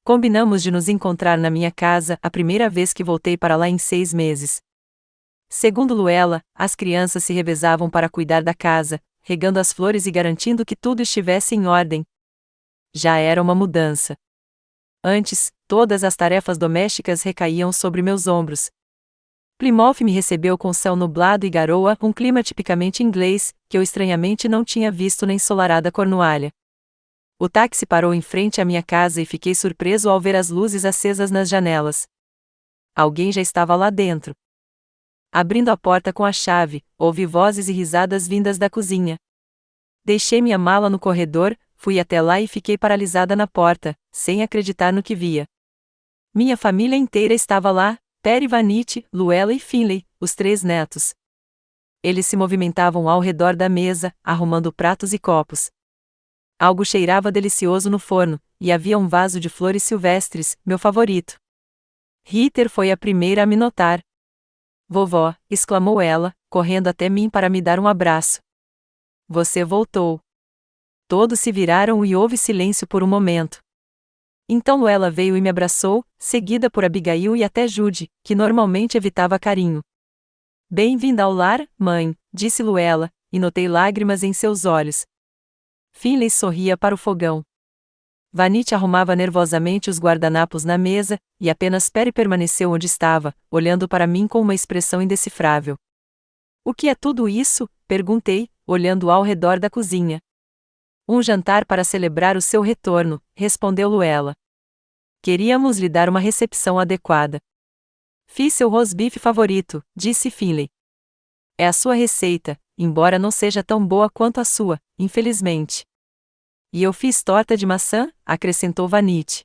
Combinamos de nos encontrar na minha casa a primeira vez que voltei para lá em 6 meses. Segundo Luella, as crianças se revezavam para cuidar da casa, regando as flores e garantindo que tudo estivesse em ordem. Já era uma mudança. Antes, todas as tarefas domésticas recaíam sobre meus ombros. Plymouth me recebeu com céu nublado e garoa, um clima tipicamente inglês, que eu estranhamente não tinha visto na ensolarada Cornualha. O táxi parou em frente à minha casa e fiquei surpreso ao ver as luzes acesas nas janelas. Alguém já estava lá dentro. Abrindo a porta com a chave, ouvi vozes e risadas vindas da cozinha. Deixei minha mala no corredor, fui até lá e fiquei paralisada na porta, sem acreditar no que via. Minha família inteira estava lá, Perry, Vanity, Luella e Finley, os 3 netos. Eles se movimentavam ao redor da mesa, arrumando pratos e copos. Algo cheirava delicioso no forno, e havia um vaso de flores silvestres, meu favorito. Heather foi a primeira a me notar. Vovó, exclamou ela, correndo até mim para me dar um abraço. Você voltou. Todos se viraram e houve silêncio por um momento. Então Luella veio e me abraçou, seguida por Abigail e até Judy, que normalmente evitava carinho. Bem-vinda ao lar, mãe, disse Luella, e notei lágrimas em seus olhos. Finley sorria para o fogão. Vanity arrumava nervosamente os guardanapos na mesa, e apenas Perry permaneceu onde estava, olhando para mim com uma expressão indecifrável. O que é tudo isso? Perguntei, olhando ao redor da cozinha. Um jantar para celebrar o seu retorno, respondeu Luella. Queríamos lhe dar uma recepção adequada. Fiz seu rosbife favorito, disse Finley. É a sua receita, embora não seja tão boa quanto a sua, infelizmente. E eu fiz torta de maçã, acrescentou Vanity.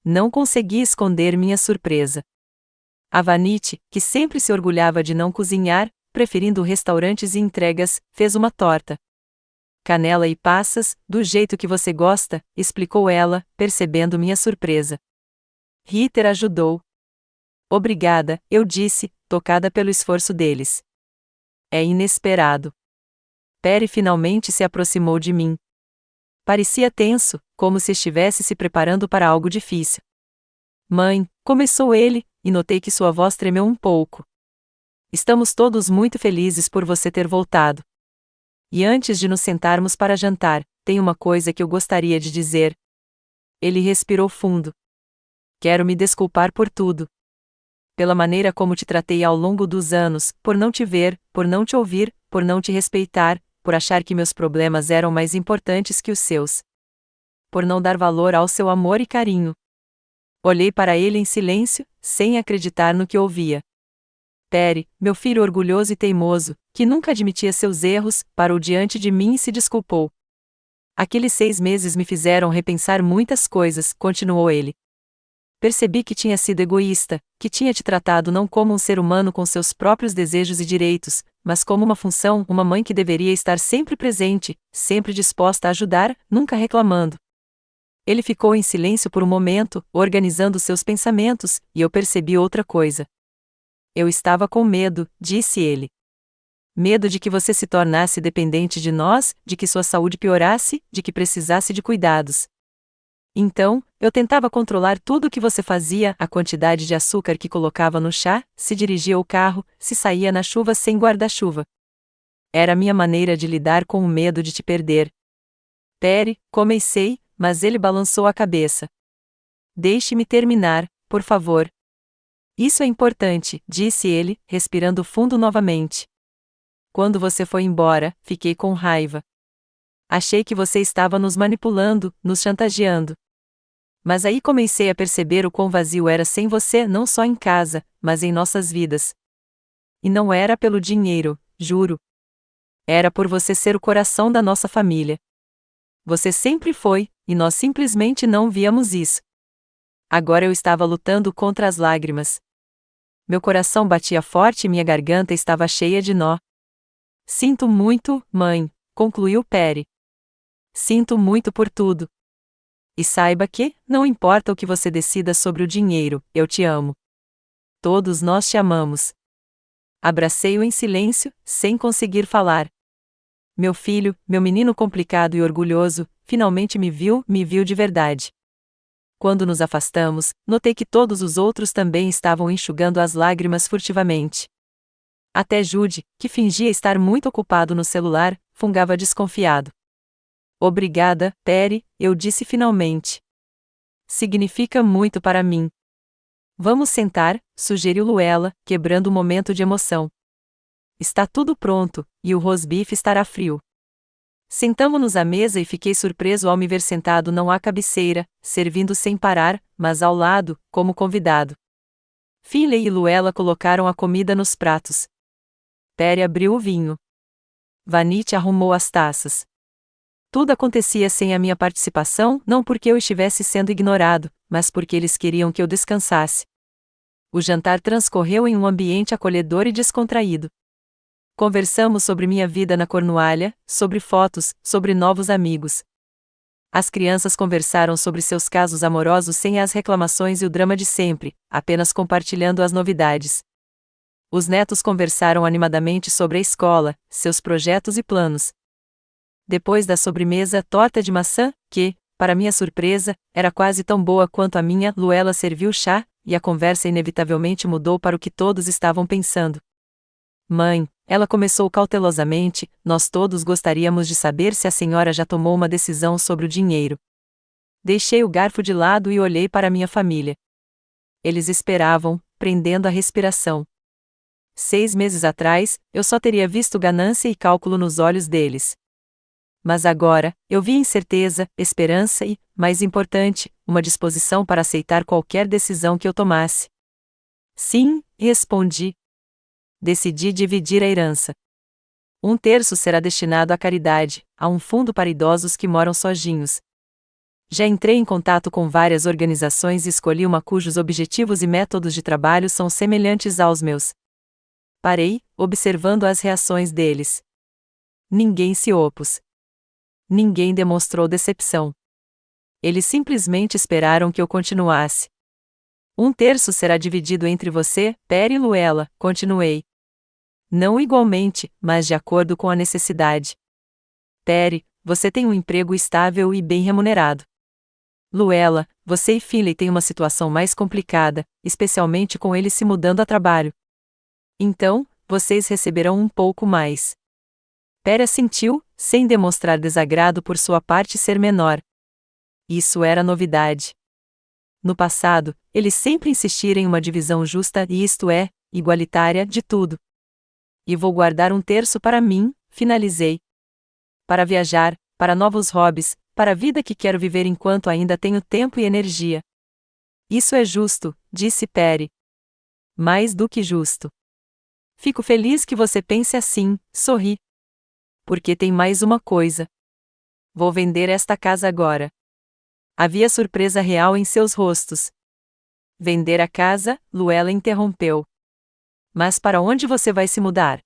Não consegui esconder minha surpresa. A Vanity, que sempre se orgulhava de não cozinhar, preferindo restaurantes e entregas, fez uma torta. Canela e passas, do jeito que você gosta, explicou ela, percebendo minha surpresa. Heather ajudou. Obrigada, eu disse, tocada pelo esforço deles. É inesperado. Perry finalmente se aproximou de mim. Parecia tenso, como se estivesse se preparando para algo difícil. Mãe, começou ele, e notei que sua voz tremeu um pouco. Estamos todos muito felizes por você ter voltado. E antes de nos sentarmos para jantar, tem uma coisa que eu gostaria de dizer. Ele respirou fundo. Quero me desculpar por tudo. Pela maneira como te tratei ao longo dos anos, por não te ver, por não te ouvir, por não te respeitar, por achar que meus problemas eram mais importantes que os seus. Por não dar valor ao seu amor e carinho. Olhei para ele em silêncio, sem acreditar no que ouvia. Perry, meu filho orgulhoso e teimoso, que nunca admitia seus erros, parou diante de mim e se desculpou. Aqueles 6 meses me fizeram repensar muitas coisas, continuou ele. Percebi que tinha sido egoísta, que tinha te tratado não como um ser humano com seus próprios desejos e direitos, mas como uma função, uma mãe que deveria estar sempre presente, sempre disposta a ajudar, nunca reclamando. Ele ficou em silêncio por um momento, organizando seus pensamentos, e eu percebi outra coisa. Eu estava com medo, disse ele. Medo de que você se tornasse dependente de nós, de que sua saúde piorasse, de que precisasse de cuidados. Então, eu tentava controlar tudo o que você fazia, a quantidade de açúcar que colocava no chá, se dirigia ao carro, se saía na chuva sem guarda-chuva. Era a minha maneira de lidar com o medo de te perder. Perry, comecei, mas ele balançou a cabeça. Deixe-me terminar, por favor. Isso é importante, disse ele, respirando fundo novamente. Quando você foi embora, fiquei com raiva. Achei que você estava nos manipulando, nos chantageando. Mas aí comecei a perceber o quão vazio era sem você, não só em casa, mas em nossas vidas. E não era pelo dinheiro, juro. Era por você ser o coração da nossa família. Você sempre foi, e nós simplesmente não víamos isso. Agora eu estava lutando contra as lágrimas. Meu coração batia forte e minha garganta estava cheia de nó. Sinto muito, mãe, concluiu Perry. Sinto muito por tudo. E saiba que, não importa o que você decida sobre o dinheiro, eu te amo. Todos nós te amamos. Abracei-o em silêncio, sem conseguir falar. Meu filho, meu menino complicado e orgulhoso, finalmente me viu de verdade. Quando nos afastamos, notei que todos os outros também estavam enxugando as lágrimas furtivamente. Até Jude, que fingia estar muito ocupado no celular, fungava desconfiado. Obrigada, Perry, eu disse finalmente. Significa muito para mim. Vamos sentar, sugeriu Luella, quebrando o momento de emoção. Está tudo pronto, e o rosbife estará frio. Sentamo-nos à mesa e fiquei surpreso ao me ver sentado não à cabeceira, servindo sem parar, mas ao lado, como convidado. Finley e Luella colocaram a comida nos pratos. Perry abriu o vinho. Vanity arrumou as taças. Tudo acontecia sem a minha participação, não porque eu estivesse sendo ignorado, mas porque eles queriam que eu descansasse. O jantar transcorreu em um ambiente acolhedor e descontraído. Conversamos sobre minha vida na Cornualha, sobre fotos, sobre novos amigos. As crianças conversaram sobre seus casos amorosos sem as reclamações e o drama de sempre, apenas compartilhando as novidades. Os netos conversaram animadamente sobre a escola, seus projetos e planos. Depois da sobremesa torta de maçã, que, para minha surpresa, era quase tão boa quanto a minha, Luella serviu chá, e a conversa inevitavelmente mudou para o que todos estavam pensando. Mãe, ela começou cautelosamente, nós todos gostaríamos de saber se a senhora já tomou uma decisão sobre o dinheiro. Deixei o garfo de lado e olhei para minha família. Eles esperavam, prendendo a respiração. 6 meses atrás, eu só teria visto ganância e cálculo nos olhos deles. Mas agora, eu vi incerteza, esperança e, mais importante, uma disposição para aceitar qualquer decisão que eu tomasse. Sim, respondi. Decidi dividir a herança. 1/3 será destinado à caridade, a um fundo para idosos que moram sozinhos. Já entrei em contato com várias organizações e escolhi uma cujos objetivos e métodos de trabalho são semelhantes aos meus. Parei, observando as reações deles. Ninguém se opôs. Ninguém demonstrou decepção. Eles simplesmente esperaram que eu continuasse. 1/3 será dividido entre você, Perry e Luella, continuei. Não igualmente, mas de acordo com a necessidade. Perry, você tem um emprego estável e bem remunerado. Luella, você e Finley têm uma situação mais complicada, especialmente com ele se mudando a trabalho. Então, vocês receberão um pouco mais. Perry assentiu, sem demonstrar desagrado por sua parte ser menor. Isso era novidade. No passado, eles sempre insistiram em uma divisão justa e isto é, igualitária, de tudo. E vou guardar 1/3 para mim, finalizei. Para viajar, para novos hobbies, para a vida que quero viver enquanto ainda tenho tempo e energia. Isso é justo, disse Perry. Mais do que justo. Fico feliz que você pense assim, sorri. Porque tem mais uma coisa. Vou vender esta casa agora. Havia surpresa real em seus rostos. Vender a casa? Luella interrompeu. Mas para onde você vai se mudar?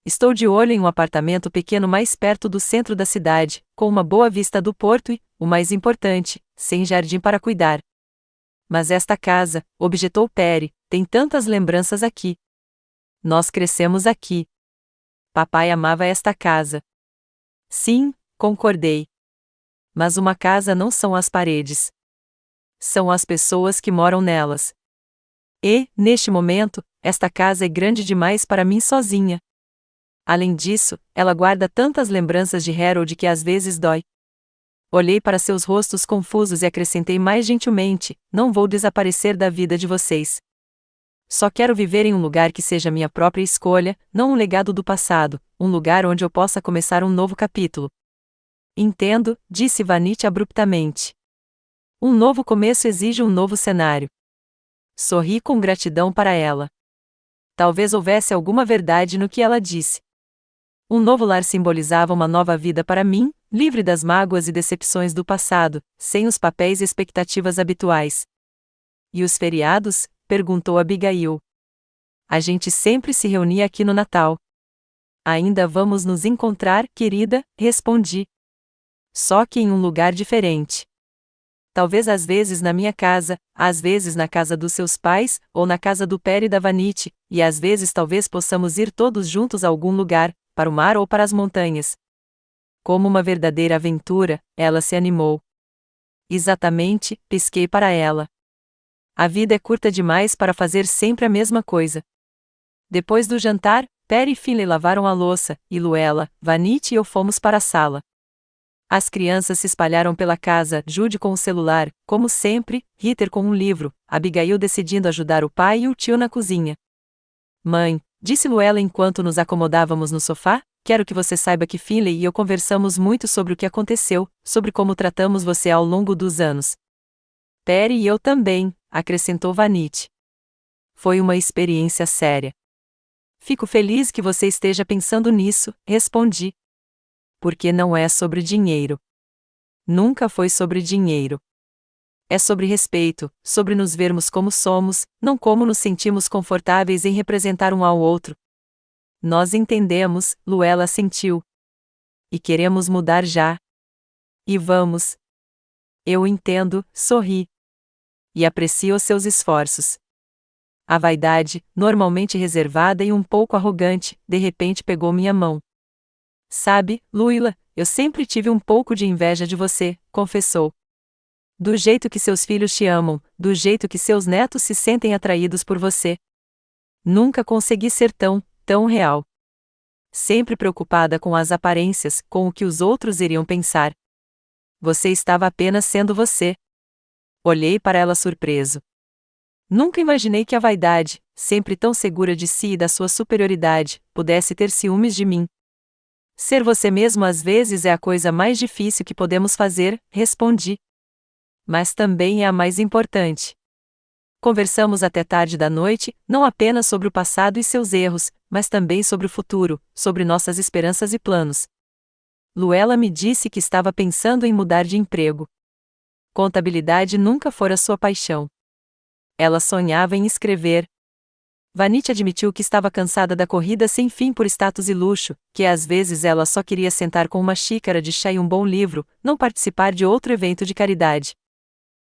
Estou de olho em um apartamento pequeno mais perto do centro da cidade, com uma boa vista do porto e, o mais importante, sem jardim para cuidar. Mas esta casa, objetou Perry, tem tantas lembranças aqui. Nós crescemos aqui. Papai amava esta casa. Sim, concordei. Mas uma casa não são as paredes. São as pessoas que moram nelas. E, neste momento, esta casa é grande demais para mim sozinha. Além disso, ela guarda tantas lembranças de Harold que às vezes dói. Olhei para seus rostos confusos e acrescentei mais gentilmente, não vou desaparecer da vida de vocês. Só quero viver em um lugar que seja minha própria escolha, não um legado do passado, um lugar onde eu possa começar um novo capítulo. Entendo, disse Vanity abruptamente. Um novo começo exige um novo cenário. Sorri com gratidão para ela. Talvez houvesse alguma verdade no que ela disse. Um novo lar simbolizava uma nova vida para mim, livre das mágoas e decepções do passado, sem os papéis e expectativas habituais. E os feriados? Perguntou Abigail. A gente sempre se reunia aqui no Natal. Ainda vamos nos encontrar, querida, respondi. Só que em um lugar diferente. Talvez às vezes na minha casa, às vezes na casa dos seus pais, ou na casa do Perry e da Vanity, e às vezes talvez possamos ir todos juntos a algum lugar, para o mar ou para as montanhas. Como uma verdadeira aventura, ela se animou. Exatamente, pisquei para ela. A vida é curta demais para fazer sempre a mesma coisa. Depois do jantar, Perry e Finley lavaram a louça, e Luella, Vanity e eu fomos para a sala. As crianças se espalharam pela casa, Jude com o celular, como sempre, Ritter com um livro, Abigail decidindo ajudar o pai e o tio na cozinha. Mãe, disse Luella enquanto nos acomodávamos no sofá, quero que você saiba que Finley e eu conversamos muito sobre o que aconteceu, sobre como tratamos você ao longo dos anos. Perry e eu também, acrescentou Vanity. Foi uma experiência séria. Fico feliz que você esteja pensando nisso, respondi. Porque não é sobre dinheiro. Nunca foi sobre dinheiro. É sobre respeito, sobre nos vermos como somos, não como nos sentimos confortáveis em representar um ao outro. Nós entendemos, Luella assentiu. E queremos mudar já. E vamos. Eu entendo, sorri. E aprecio seus esforços. A vaidade, normalmente reservada e um pouco arrogante, de repente pegou minha mão. Sabe, Luella, eu sempre tive um pouco de inveja de você, confessou. Do jeito que seus filhos te amam, do jeito que seus netos se sentem atraídos por você. Nunca consegui ser tão real. Sempre preocupada com as aparências, com o que os outros iriam pensar. Você estava apenas sendo você. Olhei para ela surpreso. Nunca imaginei que a vaidade, sempre tão segura de si e da sua superioridade, pudesse ter ciúmes de mim. Ser você mesmo às vezes é a coisa mais difícil que podemos fazer, respondi. Mas também é a mais importante. Conversamos até tarde da noite, não apenas sobre o passado e seus erros, mas também sobre o futuro, sobre nossas esperanças e planos. Luella me disse que estava pensando em mudar de emprego. Contabilidade nunca fora sua paixão. Ela sonhava em escrever. Vanity admitiu que estava cansada da corrida sem fim por status e luxo, que às vezes ela só queria sentar com uma xícara de chá e um bom livro, não participar de outro evento de caridade.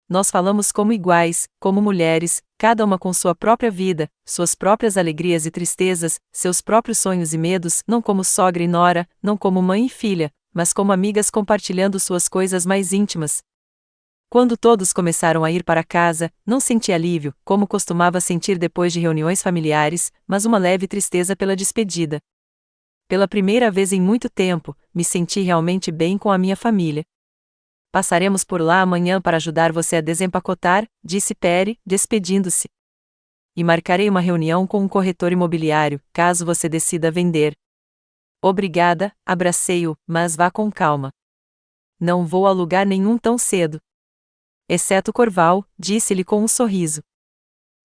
Nós falamos como iguais, como mulheres, cada uma com sua própria vida, suas próprias alegrias e tristezas, seus próprios sonhos e medos, não como sogra e nora, não como mãe e filha, mas como amigas compartilhando suas coisas mais íntimas. Quando todos começaram a ir para casa, não senti alívio, como costumava sentir depois de reuniões familiares, mas uma leve tristeza pela despedida. Pela primeira vez em muito tempo, me senti realmente bem com a minha família. Passaremos por lá amanhã para ajudar você a desempacotar, disse Perry, despedindo-se. E marcarei uma reunião com um corretor imobiliário, caso você decida vender. Obrigada, abracei-o, mas vá com calma. Não vou a lugar nenhum tão cedo. Exceto Corval, disse-lhe com um sorriso.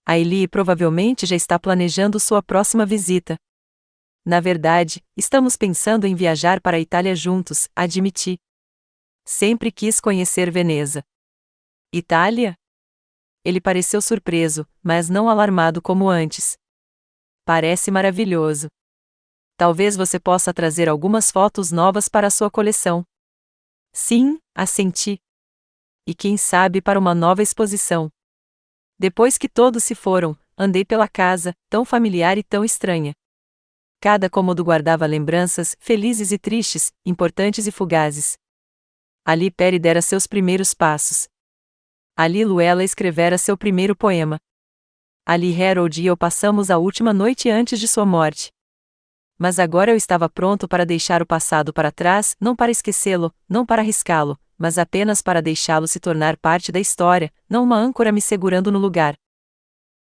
A Ellie provavelmente já está planejando sua próxima visita. Na verdade, estamos pensando em viajar para a Itália juntos, admiti. Sempre quis conhecer Veneza. Itália? Ele pareceu surpreso, mas não alarmado como antes. Parece maravilhoso. Talvez você possa trazer algumas fotos novas para a sua coleção. Sim, assenti. E quem sabe para uma nova exposição. Depois que todos se foram, andei pela casa, tão familiar e tão estranha. Cada cômodo guardava lembranças, felizes e tristes, importantes e fugazes. Ali Perry dera seus primeiros passos. Ali Luella escrevera seu primeiro poema. Ali Harold e eu passamos a última noite antes de sua morte. Mas agora eu estava pronto para deixar o passado para trás, não para esquecê-lo, não para arriscá-lo, mas apenas para deixá-lo se tornar parte da história, não uma âncora me segurando no lugar.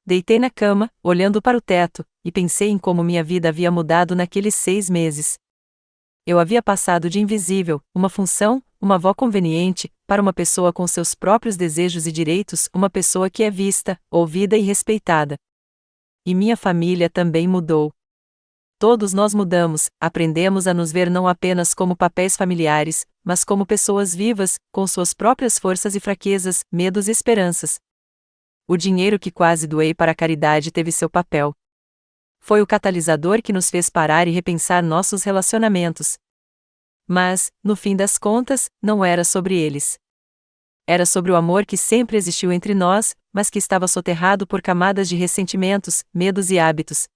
Deitei na cama, olhando para o teto, e pensei em como minha vida havia mudado naqueles 6 meses. Eu havia passado de invisível, uma função, uma avó conveniente, para uma pessoa com seus próprios desejos e direitos, uma pessoa que é vista, ouvida e respeitada. E minha família também mudou. Todos nós mudamos, aprendemos a nos ver não apenas como papéis familiares, mas como pessoas vivas, com suas próprias forças e fraquezas, medos e esperanças. O dinheiro que quase doei para a caridade teve seu papel. Foi o catalisador que nos fez parar e repensar nossos relacionamentos. Mas, no fim das contas, não era sobre eles. Era sobre o amor que sempre existiu entre nós, mas que estava soterrado por camadas de ressentimentos, medos e hábitos.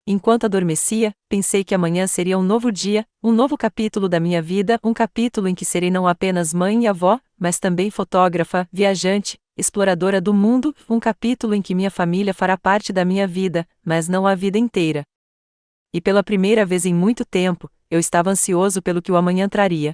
Enquanto adormecia, pensei que amanhã seria um novo dia, um novo capítulo da minha vida, um capítulo em que serei não apenas mãe e avó, mas também fotógrafa, viajante, exploradora do mundo, um capítulo em que minha família fará parte da minha vida, mas não a vida inteira. E pela primeira vez em muito tempo, eu estava ansioso pelo que o amanhã traria.